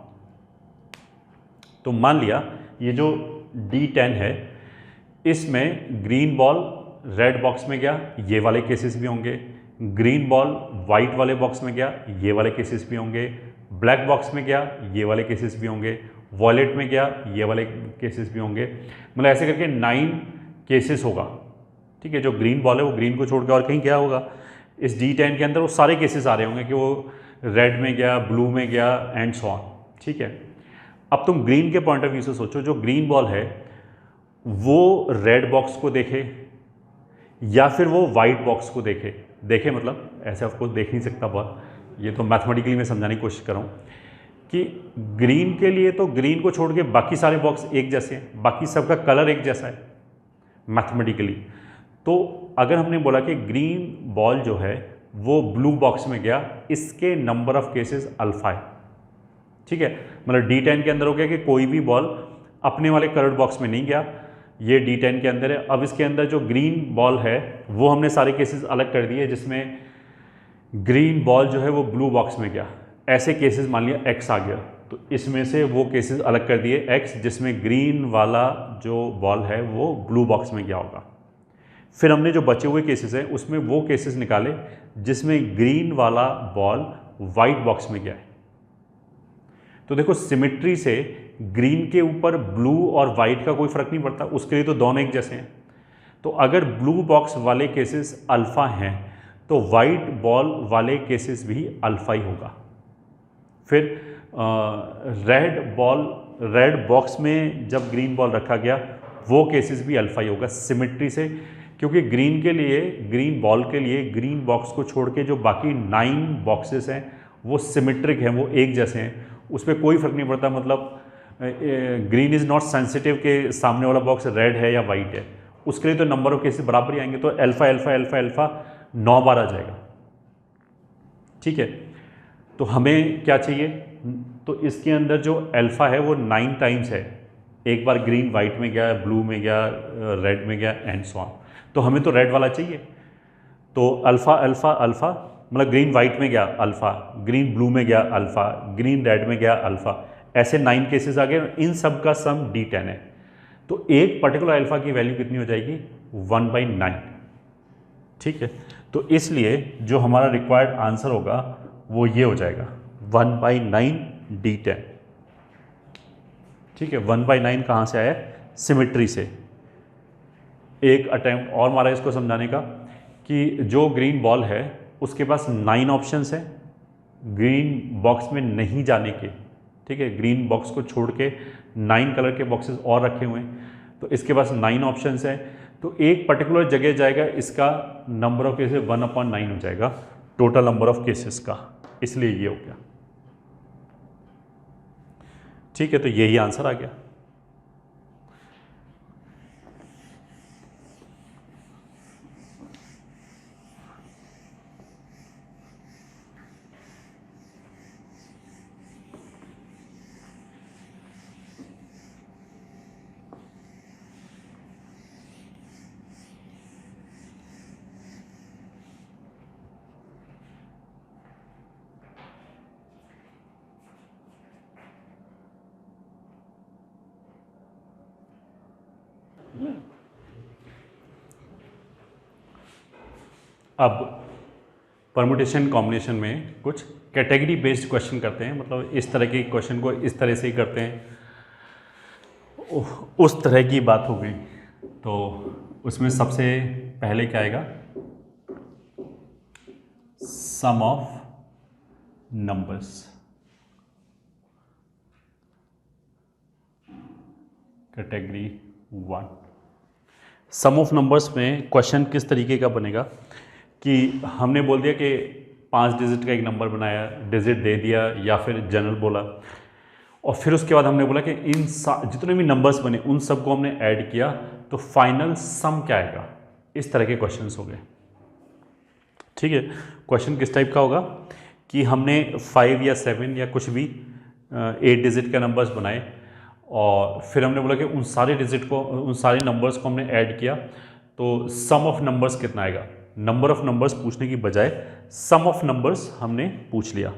तो मान लिया ये जो D10 है इसमें ग्रीन बॉल रेड बॉक्स में गया, ये वाले केसेस भी होंगे। ग्रीन बॉल वाइट वाले बॉक्स में गया, ये वाले केसेस भी होंगे। ब्लैक बॉक्स में गया, ये वाले केसेस भी होंगे। वॉलेट में गया, ये वाले केसेस भी होंगे। मतलब ऐसे करके 9 केसेस होगा। ठीक है, जो ग्रीन बॉल है वो ग्रीन को छोड़ के और कहीं गया होगा। इस D10 के अंदर वो सारे केसेस आ रहे होंगे कि वो रेड में गया, ब्लू में गया एंड सो ऑन। ठीक है, अब तुम ग्रीन के पॉइंट ऑफ व्यू से सोचो, जो ग्रीन बॉल है वो रेड बॉक्स को देखे या फिर वो वाइट बॉक्स को देखे मतलब ऐसे आपको देख नहीं सकता बहुत, ये तो मैथमेटिकली मैं समझाने की कोशिश कर रहा हूँ कि ग्रीन के लिए तो ग्रीन को छोड़ के बाकी सारे बॉक्स एक जैसे हैं, बाकी सबका कलर एक जैसा है मैथमेटिकली। तो अगर हमने बोला कि ग्रीन बॉल जो है वो ब्लू बॉक्स में गया, इसके नंबर ऑफ केसेस अल्फा है। ठीक है, मतलब D10 के अंदर हो गया कि कोई भी बॉल अपने वाले कलर्ड बॉक्स में नहीं गया, ये D10 के अंदर है। अब इसके अंदर जो ग्रीन बॉल है वो हमने सारे केसेस अलग कर दिए, जिसमें ग्रीन बॉल जो है वो ब्लू बॉक्स में गया। ऐसे केसेस मान लिया X आ गया, तो इसमें से वो केसेस अलग कर दिए X, जिसमें ग्रीन वाला जो बॉल है वो ब्लू बॉक्स में गया होगा। फिर हमने जो बचे हुए केसेस हैं उसमें वो केसेस निकाले जिसमें ग्रीन वाला बॉल वाइट बॉक्स में गया है। तो देखो सिमिट्री से ग्रीन के ऊपर ब्लू और वाइट का कोई फर्क नहीं पड़ता, उसके लिए तो दोनों एक जैसे हैं। तो अगर ब्लू बॉक्स वाले केसेस अल्फा हैं तो वाइट बॉल वाले केसेस भी अल्फा ही होगा। फिर रेड बॉक्स में जब ग्रीन बॉल रखा गया वो केसेस भी अल्फा ही होगा सिमिट्री से, क्योंकि ग्रीन बॉल के लिए ग्रीन बॉक्स को छोड़ के जो बाकी 9 बॉक्सेस हैं वो सिमिट्रिक हैं, वो एक जैसे हैं, उस पर कोई फर्क नहीं पड़ता। मतलब ग्रीन इज़ नॉट सेंसिटिव के सामने वाला बॉक्स रेड है या वाइट है, उसके लिए तो नंबर ऑफ केसेस बराबर ही आएंगे। तो अल्फा अल्फा अल्फा अल्फा 9 बार आ जाएगा। ठीक है, तो हमें क्या चाहिए? तो इसके अंदर जो अल्फा है वो 9 टाइम्स है। एक बार ग्रीन वाइट में गया, ब्लू में गया, रेड में गया एंड सो ऑन। तो हमें तो रेड वाला चाहिए। तो अल्फा अल्फा अल्फा मतलब ग्रीन वाइट में गया अल्फा, ग्रीन ब्लू में गया अल्फा, ग्रीन रेड में गया अल्फा, ऐसे 9 केसेस आ गए। इन सब का सम D10 है। तो एक पर्टिकुलर अल्फा की वैल्यू कितनी हो जाएगी? 1/9। ठीक है, तो इसलिए जो हमारा रिक्वायर्ड आंसर होगा वो ये हो जाएगा 1/9 D10। ठीक है, 1/9 कहाँ से आया? सिमिट्री से। एक अटेम्प्ट और हमारा इसको समझाने का कि जो ग्रीन बॉल है उसके पास 9 ऑप्शंस हैं ग्रीन बॉक्स में नहीं जाने के। ठीक है, ग्रीन बॉक्स को छोड़ के 9 कलर के बॉक्सेस और रखे हुए हैं, तो इसके पास 9 ऑप्शंस हैं। तो एक पर्टिकुलर जगह जाएगा, इसका नंबर ऑफ केसेस 1/9 हो जाएगा टोटल नंबर ऑफ केसेस का, इसलिए ये हो गया। ठीक है, तो यही आंसर आ गया। अब परमुटेशन कॉम्बिनेशन में कुछ कैटेगरी बेस्ड क्वेश्चन करते हैं, मतलब इस तरह के क्वेश्चन को इस तरह से ही करते हैं, उस तरह की बात हो गई। तो उसमें सबसे पहले क्या आएगा, sum of numbers. Category 1, sum of numbers में क्वेश्चन किस तरीके का बनेगा कि हमने बोल दिया कि 5 डिजिट का एक नंबर बनाया, डिजिट दे दिया या फिर जनरल बोला, और फिर उसके बाद हमने बोला कि इन जितने भी नंबर्स बने उन सबको हमने ऐड किया तो फाइनल सम क्या आएगा। इस तरह के क्वेश्चंस हो गए। ठीक है, क्वेश्चन किस टाइप का होगा कि हमने 5 या 7 या कुछ भी 8 डिजिट का नंबर्स बनाए और फिर हमने बोला कि उन सारे डिजिट को, उन सारे नंबर्स को हमने ऐड किया तो सम ऑफ नंबर्स कितना आएगा। नंबर ऑफ नंबर्स पूछने की बजाय सम ऑफ नंबर्स हमने पूछ लिया।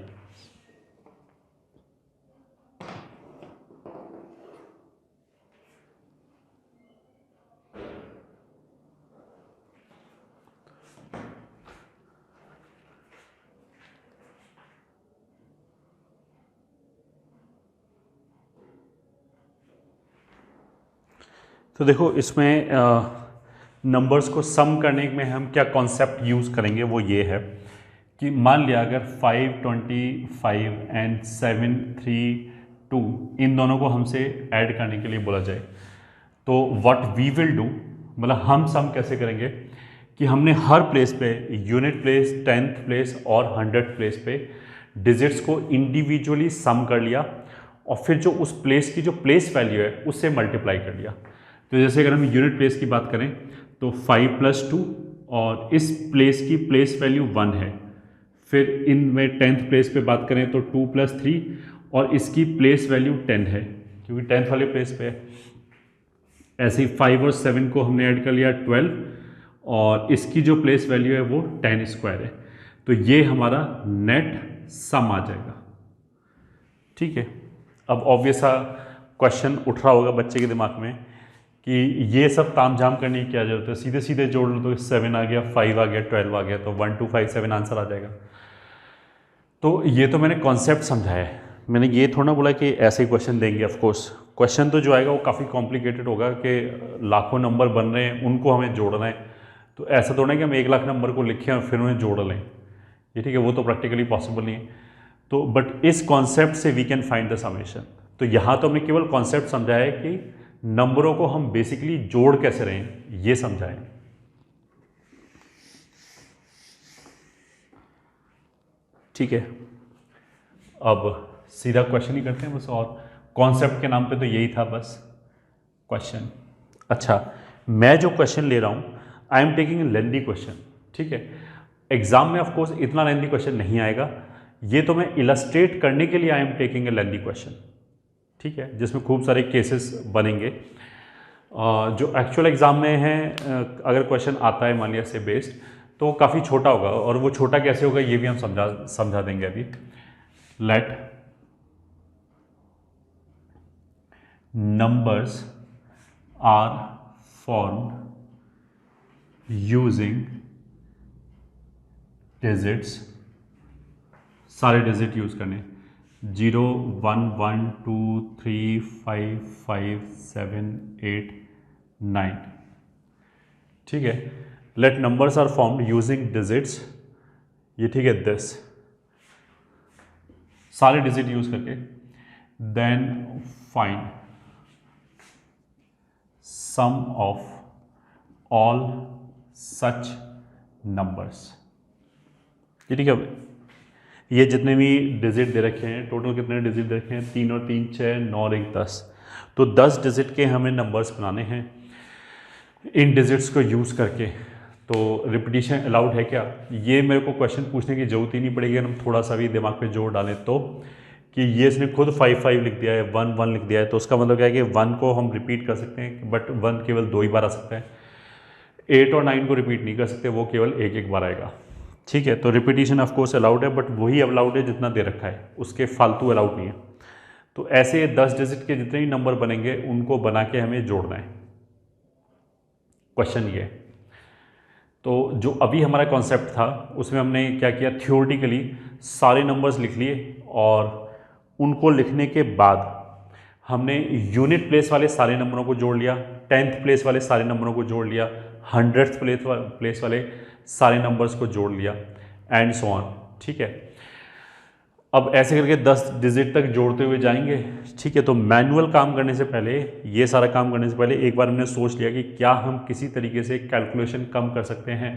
तो देखो इसमें नंबर्स को सम करने में हम क्या कॉन्सेप्ट यूज़ करेंगे, वो ये है कि मान लिया अगर 5, 25 एंड 7, 3, 2 इन दोनों को हमसे ऐड करने के लिए बोला जाए तो व्हाट वी विल डू, मतलब हम सम कैसे करेंगे कि हमने हर प्लेस पे, यूनिट प्लेस, 10th प्लेस और 100th प्लेस पे डिजिट्स को इंडिविजुअली सम कर लिया और फिर जो उस प्लेस की जो प्लेस वैल्यू है उससे मल्टीप्लाई कर लिया। तो जैसे अगर हम यूनिट प्लेस की बात करें तो 5 + 2 और इस प्लेस की प्लेस वैल्यू 1 है। फिर इनमें 10th प्लेस पे बात करें तो 2 + 3 और इसकी प्लेस वैल्यू 10 है क्योंकि 10th वाले प्लेस पे है। ऐसे ही 5 और 7 को हमने ऐड कर लिया 12 और इसकी जो प्लेस वैल्यू है वो 10² है। तो ये हमारा नेट सम आ जाएगा। ठीक है, अब ऑब्वियस सा क्वेश्चन उठ रहा होगा बच्चे के दिमाग में कि ये सब तामझाम करने की क्या जरूरत है, सीधे सीधे जोड़ लो तो 7 आ गया, 5 आ गया, 12 आ गया, तो 1 2 5 7 आंसर आ जाएगा। तो ये तो मैंने कॉन्सेप्ट समझाया है, मैंने ये थोड़ा ना बोला कि ऐसे ही क्वेश्चन देंगे। ऑफ कोर्स क्वेश्चन तो जो आएगा वो काफ़ी कॉम्प्लिकेटेड होगा कि लाखों नंबर बन रहे हैं, उनको हमें जोड़ना है। तो ऐसा थोड़ा है कि हम 1 लाख नंबर को लिखें और फिर उन्हें जोड़ लें, ये ठीक है, वो तो प्रैक्टिकली पॉसिबल नहीं है। तो बट इस कॉन्सेप्ट से we can find the summation. तो यहाँ तो हमने केवल कॉन्सेप्ट समझा है कि नंबरों को हम बेसिकली जोड़ कैसे रहे हैं, ये समझाएं। ठीक है, अब सीधा क्वेश्चन ही करते हैं बस, और कॉन्सेप्ट के नाम पे तो यही था बस क्वेश्चन। अच्छा, मैं जो क्वेश्चन ले रहा हूं I am taking a lengthy question. ठीक है, एग्जाम में ऑफ कोर्स इतना लेंथी क्वेश्चन नहीं आएगा, ये तो मैं इलस्ट्रेट करने के लिए I am taking a lengthy question. ठीक है, जिसमें खूब सारे केसेस बनेंगे जो एक्चुअल एग्जाम में है। अगर क्वेश्चन आता है मान लिया से बेस्ड तो काफ़ी छोटा होगा, और वो छोटा कैसे होगा ये भी हम समझा देंगे अभी। Let numbers are formed using digits, सारे डिजिट यूज करने, 0 1 1 2 3 5 5 7 8 9। ठीक है, let numbers are formed using digits, ये ठीक है, दिस सारे डिजिट यूज करके, then find sum of all such numbers. ये ठीक है, ये जितने भी डिजिट दे रखे हैं, टोटल कितने डिजिट दे रखे हैं, 3 और 3 6 9 और 1 10, तो 10 डिजिट के हमें नंबर्स बनाने हैं इन डिजिट्स को यूज़ करके। तो रिपीटिशन अलाउड है क्या, ये मेरे को क्वेश्चन पूछने की जरूरत ही नहीं पड़ेगी अगर हम थोड़ा सा भी दिमाग पे जोर डालें तो, कि ये इसने खुद 5 5 लिख दिया है, 1 1 लिख दिया है, तो उसका मतलब क्या है कि 1 को हम रिपीट कर सकते हैं बट 1 केवल 2 ही बार आ सकता है। 8 और 9 को रिपीट नहीं कर सकते, वो केवल एक बार आएगा। ठीक है, तो रिपीटिशन ऑफ कोर्स अलाउड है, बट वही अलाउड है जितना दे रखा है, उसके फालतू अलाउड नहीं है। तो ऐसे 10 डिजिट के जितने भी नंबर बनेंगे उनको बना के हमें जोड़ना है, क्वेश्चन ये। तो जो अभी हमारा कॉन्सेप्ट था उसमें हमने क्या किया, थियोरेटिकली सारे नंबर्स लिख लिए और उनको लिखने के बाद हमने यूनिट प्लेस वाले सारे नंबरों को जोड़ लिया, 10th प्लेस वाले सारे नंबरों को जोड़ लिया, 100th प्लेस वाले सारे नंबर्स को जोड़ लिया एंड सो ऑन। ठीक है, अब ऐसे करके 10 डिजिट तक जोड़ते हुए जाएंगे। ठीक है, तो मैनुअल काम करने से पहले, ये सारा काम करने से पहले एक बार हमने सोच लिया कि क्या हम किसी तरीके से कैलकुलेशन कम कर सकते हैं,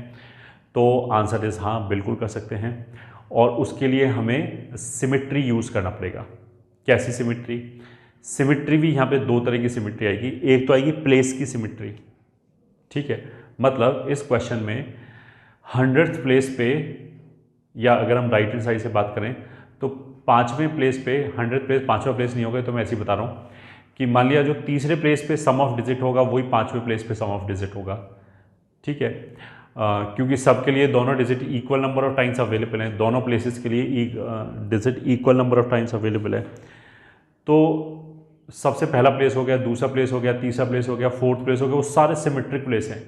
तो आंसर इज़ हाँ, बिल्कुल कर सकते हैं। और उसके लिए हमें सिमेट्री यूज़ करना पड़ेगा। कैसी सिमेट्री? सिमेट्री भी यहाँ पे दो तरह की सिमेट्री आएगी। एक तो आएगी प्लेस की सिमेट्री। ठीक है, मतलब इस क्वेश्चन में 100th प्लेस पे, या अगर हम राइट हैंड साइड से बात करें तो 5वें प्लेस पे 100th प्लेस 5वां प्लेस नहीं होगा, तो मैं ऐसे ही बता रहा हूँ कि मान लिया जो तीसरे प्लेस पे सम ऑफ डिजिट होगा वही 5वें प्लेस पे सम ऑफ डिजिट होगा। ठीक है, क्योंकि सबके लिए दोनों digit equal number of times available हैं, दोनों प्लेसेस के लिए digit equal number of times available है। तो सबसे पहला प्लेस हो गया, दूसरा प्लेस हो गया, तीसरा प्लेस हो गया, 4th प्लेस हो गया, वो सारे सिमेट्रिक प्लेस हैं।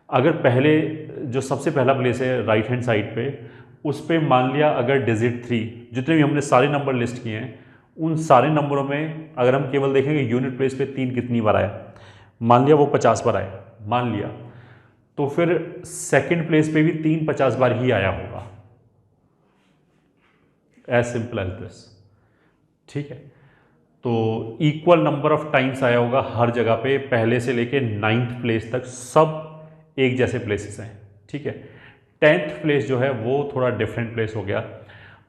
अगर पहले जो सबसे पहला प्लेस है राइट हैंड साइड पे, उस पर मान लिया अगर डिजिट 3, जितने भी हमने सारे नंबर लिस्ट किए हैं उन सारे नंबरों में अगर हम केवल देखेंगे यूनिट प्लेस पे 3 कितनी बार आया, मान लिया वो 50 बार आया, मान लिया, तो फिर सेकंड प्लेस पे भी 3 50 बार ही आया होगा। As simple as this. ठीक है, तो इक्वल नंबर ऑफ टाइम्स आया होगा हर जगह पे, पहले से लेके 9th प्लेस तक सब एक जैसे प्लेसेस हैं। ठीक है, 10th प्लेस जो है वो थोड़ा डिफरेंट प्लेस हो गया।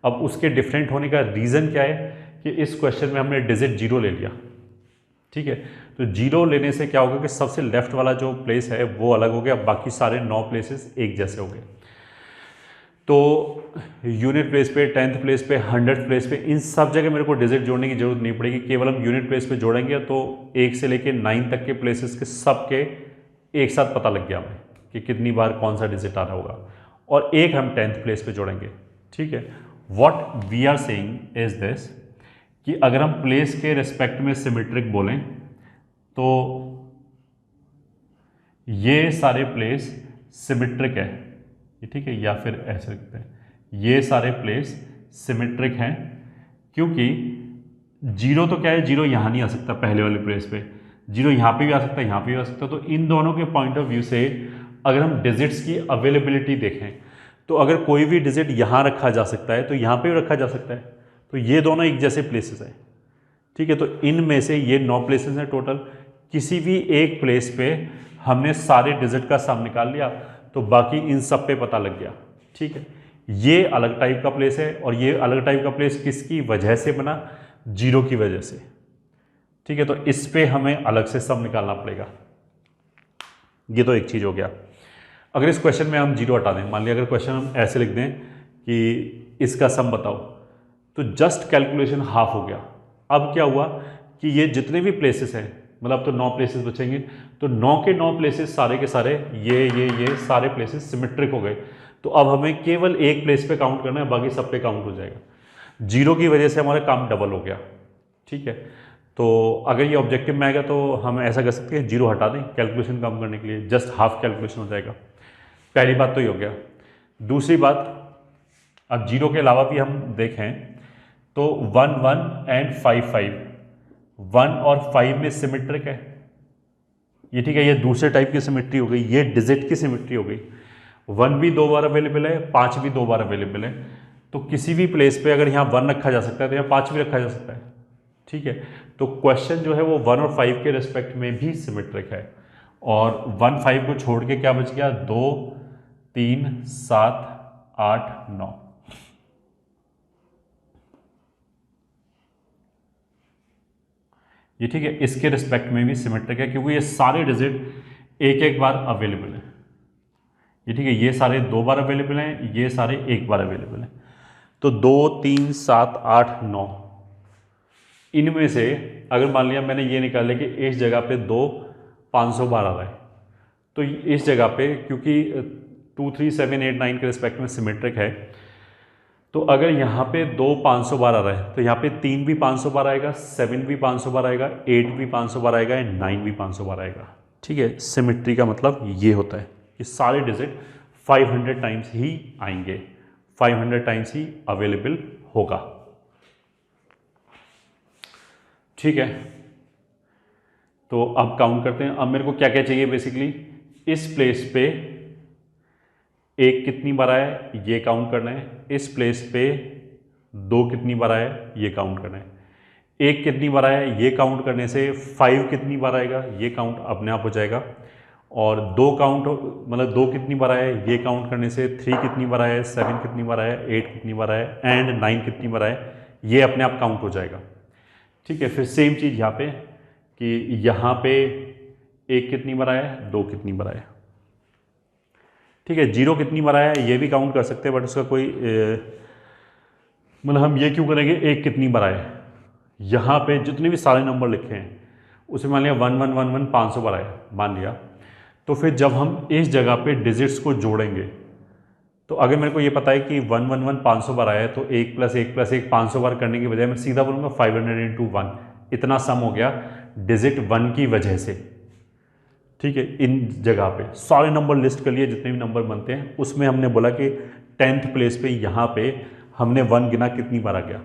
अब उसके डिफरेंट होने का रीज़न क्या है कि इस क्वेश्चन में हमने डिजिट 0 ले लिया। ठीक है, तो 0 लेने से क्या होगा कि सबसे लेफ्ट वाला जो प्लेस है वो अलग हो गया, बाकी सारे 9 प्लेसेस एक जैसे हो गए। तो यूनिट प्लेस पे, 10th प्लेस पे, 100th प्लेस पे, इन सब जगह मेरे को डिजिट जोड़ने की जरूरत नहीं पड़ेगी, केवल हम यूनिट प्लेस पे जोड़ेंगे तो 1 से लेके 9 तक के प्लेसेस के सब के एक साथ पता लग गया हमें कि कितनी बार कौन सा डिजिट आ रहा होगा, और एक हम 10th प्लेस पे जोड़ेंगे। ठीक है, what we are saying is this कि अगर हम प्लेस के रिस्पेक्ट में सिमेट्रिक बोलें तो ये सारे प्लेस सिमेट्रिक है, ठीक है, या फिर ऐसे लिखते हैं ये सारे प्लेस सिमेट्रिक हैं, क्योंकि 0 तो क्या है, 0 यहाँ नहीं आ सकता पहले वाले प्लेस पे, 0 यहाँ पे भी आ सकता है, यहाँ पे भी आ सकता है। तो इन दोनों के पॉइंट ऑफ व्यू से अगर हम डिजिट्स की अवेलेबिलिटी देखें तो अगर कोई भी डिजिट यहाँ रखा जा सकता है तो यहाँ पे भी रखा जा सकता है, तो ये दोनों एक जैसे प्लेसेस हैं। ठीक है, तो इनमें से ये 9 प्लेसेस हैं टोटल, किसी भी एक प्लेस पे हमने सारे डिजिट का सम निकाल लिया तो बाकी इन सब पे पता लग गया। ठीक है, ये अलग टाइप का प्लेस है और ये अलग टाइप का प्लेस किसकी वजह से बना, 0 की वजह से। ठीक है, तो इस पे हमें अलग से सम निकालना पड़ेगा। ये तो एक चीज़ हो गया। अगर इस क्वेश्चन में हम 0 हटा दें, मान लिया अगर क्वेश्चन हम ऐसे लिख दें कि इसका सम बताओ, तो जस्ट कैलकुलेशन हाफ हो गया। अब क्या हुआ कि ये जितने भी प्लेसेस हैं, मतलब तो 9 प्लेसेस बचेंगे, तो 9 के 9 प्लेसेस सारे के सारे ये सारे प्लेसेस सिमेट्रिक हो गए। तो अब हमें केवल एक प्लेस पे काउंट करना है, बाकी सब पे काउंट हो जाएगा। 0 की वजह से हमारा काम डबल हो गया। ठीक है, तो अगर ये ऑब्जेक्टिव में आएगा तो हम ऐसा कर सकते हैं 0 हटा दें कैलकुलेशन कम करने के लिए, जस्ट हाफ कैलकुलेशन हो जाएगा। पहली बात तो ये हो गया। दूसरी बात, अब 0 के अलावा भी हम देखें तो 1 1 एंड 5 5, 1 और 5 में सिमेट्रिक है ये। ठीक है, ये दूसरे टाइप की सिमेट्री हो गई, ये डिजिट की सिमेट्री हो गई। 1 भी 2 बार अवेलेबल है, 5 भी 2 बार अवेलेबल है, तो किसी भी प्लेस पे अगर यहाँ 1 रखा जा सकता है तो यहाँ 5 भी रखा जा सकता है। ठीक है, तो क्वेश्चन जो है वो 1 और 5 के रिस्पेक्ट में भी सिमेट्रिक है। और 1 5 को छोड़ के क्या बच गया, 2 3 7 8 9। ये ठीक है, इसके रिस्पेक्ट में भी सिमेट्रिक है क्योंकि ये सारे डिजिट एक एक बार अवेलेबल है। ये ठीक है, ये सारे 2 बार अवेलेबल हैं, ये सारे 1 बार अवेलेबल हैं। तो 2 3 7 8 9, इनमें से अगर मान लिया मैंने ये निकाल लिया कि इस जगह पे 2 500 बार आ रहा है, तो इस जगह पे क्योंकि 2 3 7 8 9 के रिस्पेक्ट में सिमेट्रिक है, तो अगर यहाँ पे 2 500 बार आ रहा है तो यहाँ पे 3 भी 500 बार आएगा, 7 भी 500 बार आएगा, 8 भी 500 बार आएगा, 9 भी 500 बार आएगा। ठीक है, सिमेट्री का मतलब ये होता है कि सारे डिजिट 500 टाइम्स ही आएंगे, 500 टाइम्स ही अवेलेबल होगा। ठीक है, तो अब काउंट करते हैं। अब मेरे को क्या क्या चाहिए बेसिकली, इस प्लेस पे एक कितनी बार आया है ये काउंट करना है, इस प्लेस पे दो कितनी बार आया है ये काउंट करना है, एक कितनी बार आया है ये काउंट करने से 5 कितनी बार आएगा ये काउंट अपने आप हो जाएगा, और दो काउंट मतलब दो कितनी बार आया है ये काउंट करने से 3 कितनी बार आया है, 7 कितनी बार आया है, 8 कितनी बार आया है एंड 9 कितनी बार आया है, ये अपने आप काउंट हो जाएगा। ठीक है, फिर सेम चीज़ यहाँ पे कि यहाँ पे एक कितनी बार आया है, दो कितनी बार आया है। ठीक है, 0 कितनी बार आया है ये भी काउंट कर सकते हैं, बट उसका कोई मतलब हम ये क्यों करेंगे, एक कितनी बार आया है। यहाँ पे जितने भी सारे नंबर लिखे हैं उसमें मान लिया 1111 500 बार आया मान लिया, तो फिर जब हम इस जगह पे डिजिट्स को जोड़ेंगे तो अगर मेरे को ये पता है कि 111 500 बार आया है तो 1 + 1 + 1 500 बार करने की बजाय मैं सीधा बोलूँगा 500 × 1, इतना सम हो गया डिजिट 1 की वजह से। ठीक है, इन जगह पे सारे नंबर लिस्ट कर लिए जितने भी नंबर बनते हैं, उसमें हमने बोला कि 10th प्लेस पे यहाँ पे हमने 1 गिना कितनी बार आ गया।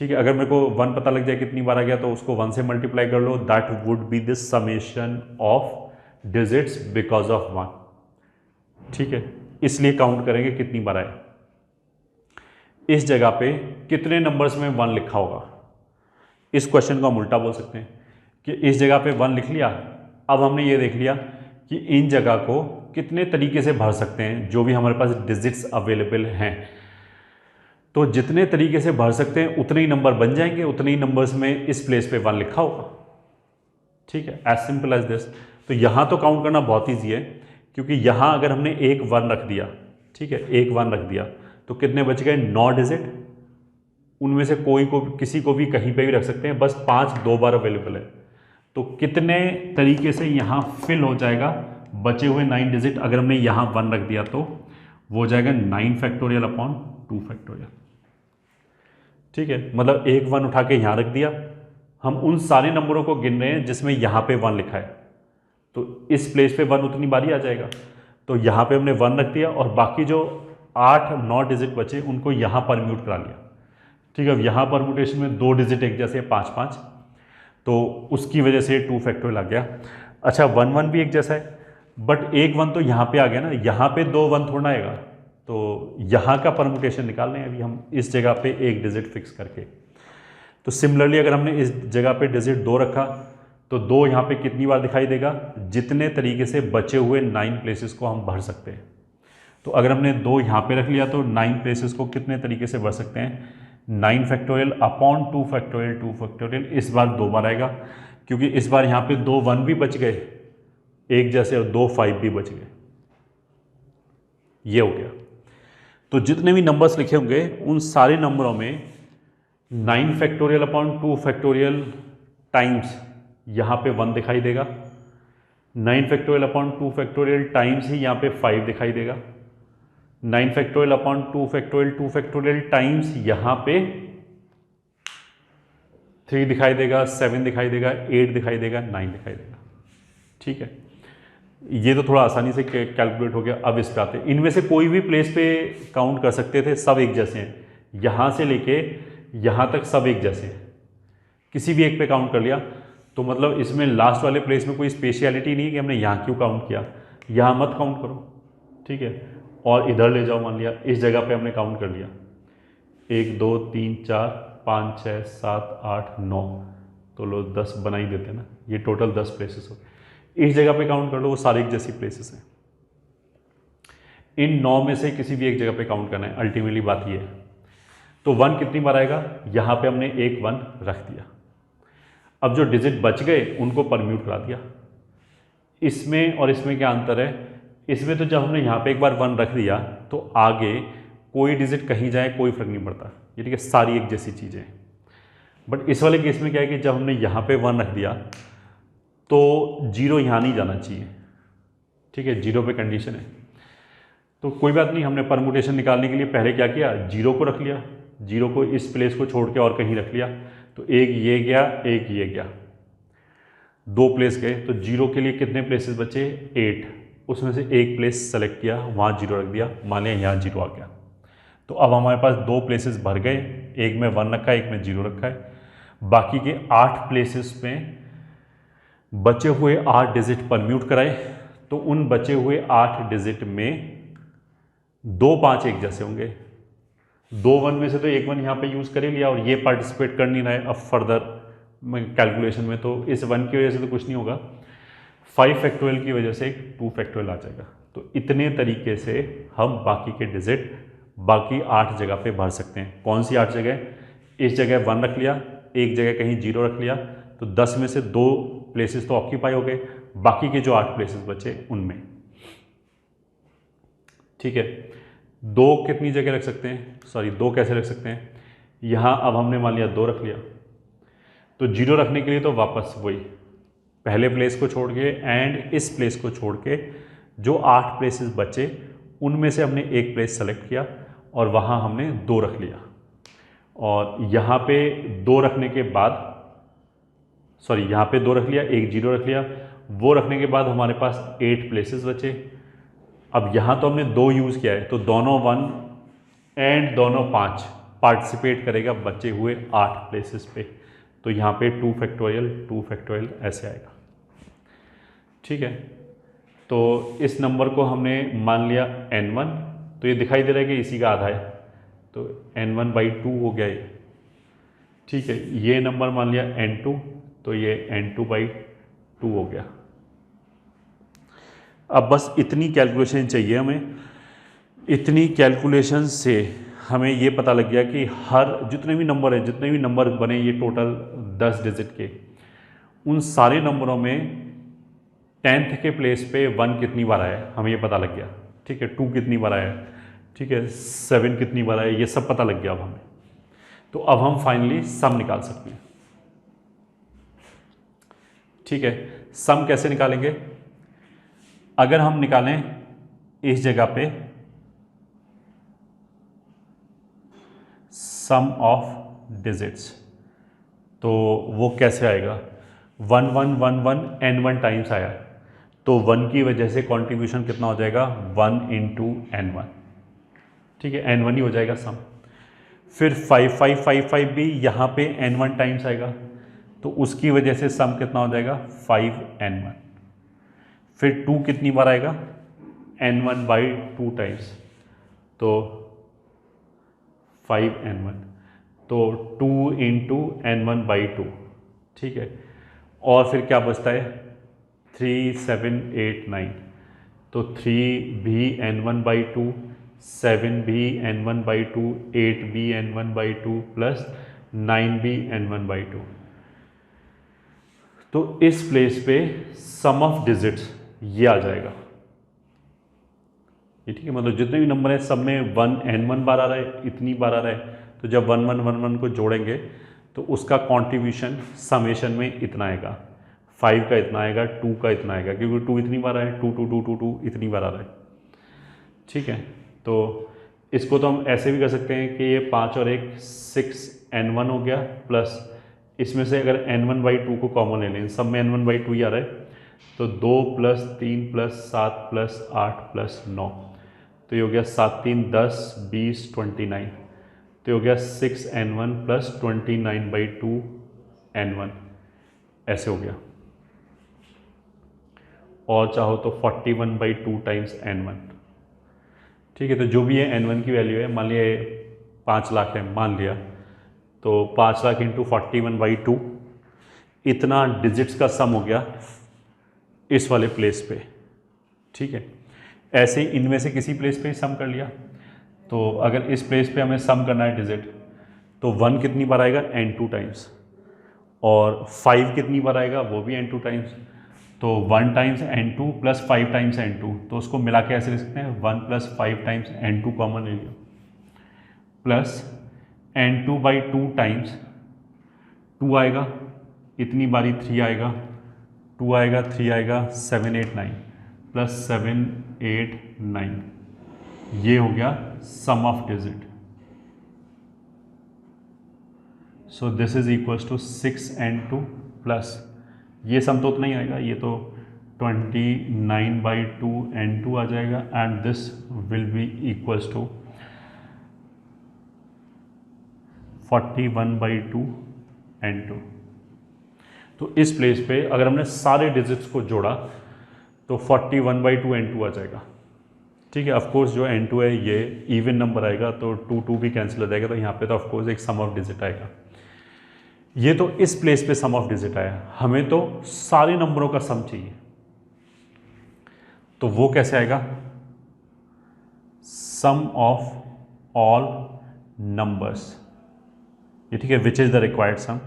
ठीक है, अगर मेरे को 1 पता लग जाए कितनी बार आ गया तो उसको 1 से मल्टीप्लाई कर लो, that would be the summation of digits because of 1। ठीक है, इसलिए काउंट करेंगे कितनी बार आए। इस जगह पे कितने नंबर्स में 1 लिखा होगा, इस क्वेश्चन को हम उल्टा बोल सकते हैं कि इस जगह पे 1 लिख लिया, अब हमने ये देख लिया कि इन जगह को कितने तरीके से भर सकते हैं, जो भी हमारे पास डिजिट्स अवेलेबल हैं, तो जितने तरीके से भर सकते हैं उतने ही नंबर बन जाएंगे, उतने ही नंबर्स में इस प्लेस पे 1 लिखा होगा। ठीक है, एज सिंपल एज दिस। तो यहाँ तो काउंट करना बहुत ईजी है, क्योंकि यहाँ अगर हमने एक 1 रख दिया, ठीक है, एक 1 रख दिया तो कितने बच गए, 9 डिजिट। उनमें से कोई को किसी को भी कहीं पे भी रख सकते हैं, बस 5 2 बार अवेलेबल है, तो कितने तरीके से यहाँ फिल हो जाएगा बचे हुए 9 डिजिट। अगर हमने यहाँ 1 रख दिया तो वो हो जाएगा 9 फैक्टोरियल अपॉन 2 फैक्टोरियल। ठीक है, मतलब एक 1 उठा के यहाँ रख दिया, हम उन सारे नंबरों को गिन रहे हैं जिसमें यहाँ पे 1 लिखा है, तो इस प्लेस पे 1 उतनी बारी आ जाएगा, तो यहाँ पे हमने 1 रख दिया और बाकी जो 8 9 डिजिट बचे उनको यहाँ परम्यूट करा लिया। ठीक है, अब यहाँ परम्यूटेशन में 2 डिजिट एक जैसे 5 5, तो उसकी वजह से 2 फैक्टोरियल आ गया। अच्छा 1 1 भी एक जैसा है, बट एक 1 तो यहाँ पे आ गया ना, यहाँ पे 2 1 थोड़ा आएगा, तो यहाँ का परम्यूटेशन निकाल रहे हैं अभी हम इस जगह पे एक डिजिट फिक्स करके। तो सिमिलरली अगर हमने इस जगह पे डिजिट 2 रखा तो 2 यहाँ पे कितनी बार दिखाई देगा, जितने तरीके से बचे हुए 9 प्लेसेस को हम भर सकते हैं। तो अगर हमने 2 यहाँ पे रख लिया तो 9 प्लेसेस को कितने तरीके से भर सकते हैं, 9 फैक्टोरियल अपॉन 2 फैक्टोरियल 2 फैक्टोरियल। इस बार 2 बार आएगा, क्योंकि इस बार यहाँ पे 2 1 भी बच गए एक जैसे और 2 5 भी बच गए, ये हो गया। तो जितने भी नंबर्स लिखे होंगे उन सारे नंबरों में 9 फैक्टोरियल अपॉन 2 फैक्टोरियल टाइम्स यहाँ पे 1 दिखाई देगा, 9 फैक्टोरियल अपॉन 2 फैक्टोरियल टाइम्स ही यहाँ पे 5 दिखाई देगा, 9 फैक्टोरियल अपॉन 2 फैक्टोरियल टाइम्स यहाँ पे 3 दिखाई देगा, 7 दिखाई देगा, 8 दिखाई देगा, 9 दिखाई देगा। ठीक है, ये तो थोड़ा आसानी से कैलकुलेट हो गया। अब इस पे आते हैं, इनमें से कोई भी प्लेस पे काउंट कर सकते थे, सब एक जैसे हैं, यहाँ से लेके यहाँ तक सब एक जैसे हैं, किसी भी एक पे काउंट कर लिया तो मतलब इसमें लास्ट वाले प्लेस में कोई स्पेशलिटी नहीं है कि हमने यहाँ क्यों काउंट किया, यहाँ मत काउंट करो। ठीक है, और इधर ले जाओ, मान लिया इस जगह पे हमने काउंट कर लिया 1 2 3 4 5 6 7 8 9, तो लो 10 बना ही देते ना, ये टोटल 10 प्लेसेस हो। इस जगह पे काउंट कर लो, वो सारे एक जैसी प्लेसेस हैं। इन 9 में से किसी भी एक जगह पे काउंट करना है, अल्टीमेटली बात ये है। तो 1 कितनी बार आएगा, यहाँ पे हमने एक 1 रख दिया, अब जो डिजिट बच गए उनको परम्यूट करा दिया। इसमें और इसमें क्या अंतर है, इसमें तो जब हमने यहाँ पे एक बार 1 रख दिया तो आगे कोई डिजिट कहीं जाए कोई फर्क नहीं पड़ता, ये ठीक है, सारी एक जैसी चीज़ें। बट इस वाले केस में क्या है कि जब हमने यहाँ पे 1 रख दिया तो 0 यहाँ नहीं जाना चाहिए। ठीक है, 0 पे कंडीशन है, तो कोई बात नहीं, हमने परमुटेशन निकालने के लिए पहले क्या किया, 0 को रख लिया, 0 को इस प्लेस को छोड़ के और कहीं रख लिया, तो एक ये गया एक ये गया, 2 प्लेस गए, तो 0 के लिए कितने प्लेसेस बचे, 8, उसमें से एक प्लेस सेलेक्ट किया, वहाँ जीरो रख दिया, मान लिया यहाँ जीरो आ गया। तो अब हमारे पास दो प्लेसेस भर गए, एक में 1 रखा है, एक में 0 रखा है। बाकी के 8 प्लेसेस में बचे हुए 8 डिजिट परम्यूट कराए, तो उन बचे हुए 8 डिजिट में 2 5 एक जैसे होंगे। 2 1 में से तो एक 1 यहाँ पे यूज़ कर ही लिया और ये पार्टिसिपेट कर नहीं रहा है अब फर्दर कैलकुलेशन में, तो इस 1 की वजह से तो कुछ नहीं होगा। 5 फैक्टोरियल की वजह से एक 2 फैक्टोरियल आ जाएगा। तो इतने तरीके से हम बाकी के डिजिट बाकी 8 जगह पे भर सकते हैं। कौन सी 8 जगह? इस जगह 1 रख लिया, एक जगह कहीं 0 रख लिया, तो 10 में से 2 प्लेसेस तो ऑक्यूपाई हो गए, बाकी के जो 8 प्लेसेस बचे उनमें। ठीक है, 2 कितनी जगह रख सकते हैं, सॉरी 2 कैसे रख सकते हैं? यहाँ अब हमने मान लिया 2 रख लिया, तो 0 रखने के लिए तो वापस वही पहले प्लेस को छोड़ के एंड इस प्लेस को छोड़ के जो 8 प्लेसेस बचे उनमें से हमने एक प्लेस सेलेक्ट किया और वहाँ हमने 2 रख लिया। और यहाँ पे 2 रखने के बाद, सॉरी यहाँ पे 2 रख लिया, एक 0 रख लिया, वो रखने के बाद हमारे पास 8 प्लेसेस बचे। अब यहाँ तो हमने 2 यूज़ किया है, तो दोनों 1 एंड दोनों 5 पार्टिसिपेट करेगा बचे हुए 8 प्लेसेस पे। तो यहाँ पे 2 फैक्टोरियल ऐसे आएगा। ठीक है, तो इस नंबर को हमने मान लिया n1, तो ये दिखाई दे रहा है कि इसी का आधा है, तो n1/2 हो गया ये। ठीक है, ये नंबर मान लिया n2, तो ये n2/2 हो गया। अब बस इतनी कैलकुलेशन चाहिए हमें। इतनी कैलकुलेशन से हमें ये पता लग गया कि हर जितने भी नंबर बने ये टोटल 10 डिजिट के, उन सारे नंबरों में 10th के प्लेस पे 1 कितनी बार आया है हमें ये पता लग गया। ठीक है, 2 कितनी बार आया है, ठीक है, 7 कितनी बार आया, ये सब पता लग गया अब हमें। तो अब हम फाइनली सम निकाल सकते हैं। ठीक है, सम कैसे निकालेंगे? अगर हम निकालें इस जगह पे सम ऑफ डिजिट्स, तो वो कैसे आएगा? 1 1 1 1 n1 टाइम्स आया, तो 1 की वजह से कंट्रीब्यूशन कितना हो जाएगा? 1 × n1। ठीक है, n1 ही हो जाएगा सम। फिर 5 5 5 5 भी यहाँ पे n1 टाइम्स आएगा, तो उसकी वजह से सम कितना हो जाएगा? 5n1। फिर 2 कितनी बार आएगा? n1/2 टाइम्स, तो 5n1, तो 2 × n1/2। ठीक है, और फिर क्या बचता है? 3 7 8 9, तो 3 भी n1/2, 7 भी n1/2, 8 भी n1/2 प्लस 9 भी n1/2। तो इस प्लेस पे सम ऑफ डिजिट्स ये आ जाएगा। ये ठीक है, मतलब जितने भी नंबर है सब में 1 n1 बार आ रहा है, इतनी बार आ रहा है, तो जब 1 1 1 1 को जोड़ेंगे तो उसका कंट्रीब्यूशन समेशन में इतना आएगा। 5 का इतना आएगा, 2 का इतना आएगा, क्योंकि 2 इतनी बार आया, 2 2 2 2 2 इतनी बार आ रहा है। ठीक है, तो इसको तो हम ऐसे भी कर सकते हैं कि ये 5 और 1 6n1 हो गया, प्लस इसमें से अगर n1/2 को कॉमन ले लें, सब में n1/2 ही आ रहा है, तो 2 + 3 + 7 + 8 + 9, तो ये हो गया 7 3 10 20 29, तो ये हो गया 6n1 + 29/2 n1, ऐसे हो गया। और चाहो तो 41/2 टाइम्स n1। ठीक है, तो जो भी है n1 की वैल्यू है, मान लिया 5 लाख है मान लिया, तो 5 लाख × 41/2 इतना डिजिट्स का सम हो गया इस वाले प्लेस पे। ठीक है, ऐसे ही इनमें से किसी प्लेस पे ही सम कर लिया, तो अगर इस प्लेस पे हमें सम करना है डिजिट, तो 1 कितनी बार आएगा? n2 टाइम्स, और 5 कितनी बार आएगा? वो भी n2 टाइम्स, तो 1 टाइम्स n2 + 5 टाइम्स n2, तो उसको मिला के ऐसे लिख सकते हैं 1 + 5 टाइम्स n2 कॉमन ले लिया, प्लस n2/2 टाइम्स 2 आएगा, इतनी बारी 3 आएगा, 2 आएगा, 3 आएगा, 7 8 9 प्लस 7 8 9, ये हो गया sum of digit. So this is equals to 6n2 plus, ये सम तो उतना ही आएगा, ये तो 29/2 n2 आ जाएगा and this will be equals to 41/2 n2। तो इस प्लेस पे अगर हमने सारे डिजिट्स को जोड़ा तो 41/2 n2 आ जाएगा। ठीक है, ऑफकोर्स जो n2 है ये इवन नंबर आएगा तो 2 भी कैंसिल हो जाएगा, तो यहाँ पे तो ऑफकोर्स एक सम ऑफ डिजिट आएगा। ये तो इस प्लेस पे सम ऑफ डिजिट आया, हमें तो सारे नंबरों का सम चाहिए, तो वो कैसे आएगा? सम ऑफ ऑल नंबर्स, ये ठीक है, which is the required sum,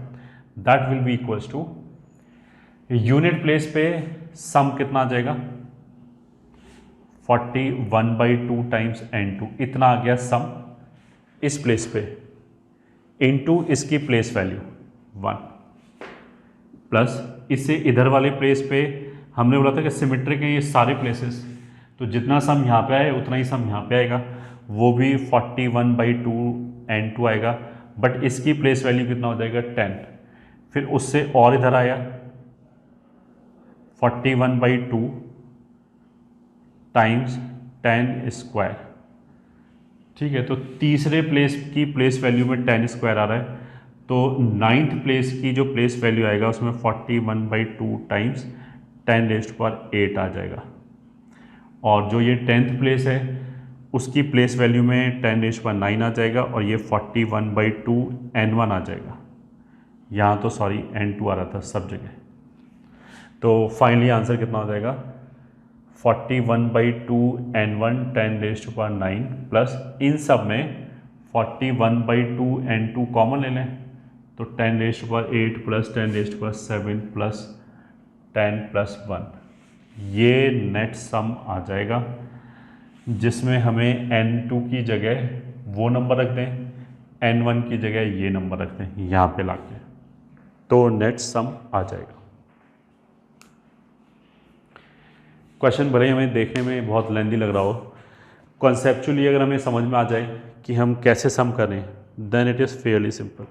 that will be equals to unit place पे सम कितना आ जाएगा? 41/2 टाइम्स n2, इतना आ गया सम इस प्लेस पे, इनटू इसकी प्लेस वैल्यू 1 प्लस इससे इधर वाले प्लेस पे हमने बोला था कि सिमेट्रिक है ये सारे प्लेसेस, तो जितना सम यहाँ पे आए उतना ही सम यहाँ पे आएगा, वो भी 41/2 n2 आएगा, बट इसकी प्लेस वैल्यू कितना हो जाएगा? 10। फिर उससे और इधर आया 41/2 टाइम्स 10 स्क्वायर। ठीक है, तो तीसरे प्लेस की प्लेस वैल्यू में 10 स्क्वायर आ रहा है, तो 9th प्लेस की जो प्लेस वैल्यू आएगा उसमें 41/2 टाइम्स 10⁸ आ जाएगा, और जो ये 10th प्लेस है उसकी प्लेस वैल्यू में 10⁹ आ जाएगा, और ये 41/2 n1 आ जाएगा। यहाँ तो सॉरी n2 आ रहा था सब जगह, तो फाइनली आंसर कितना हो जाएगा? 41/2 n1 10⁹ प्लस इन सब में 41/2 n2 कॉमन ले लें, तो 10⁸ प्लस 10�7 प्लस 10 प्लस 1, ये नेट सम आ जाएगा, जिसमें हमें n2 की जगह वो नंबर रख दें, n1 की जगह ये नंबर रख दें यहाँ पे लाके, तो नेट सम आ जाएगा। क्वेश्चन भले ही हमें देखने में बहुत लेंदी लग रहा हो, कॉन्सेप्चुअली अगर हमें समझ में आ जाए कि हम कैसे सम करें, then it is fairly simple.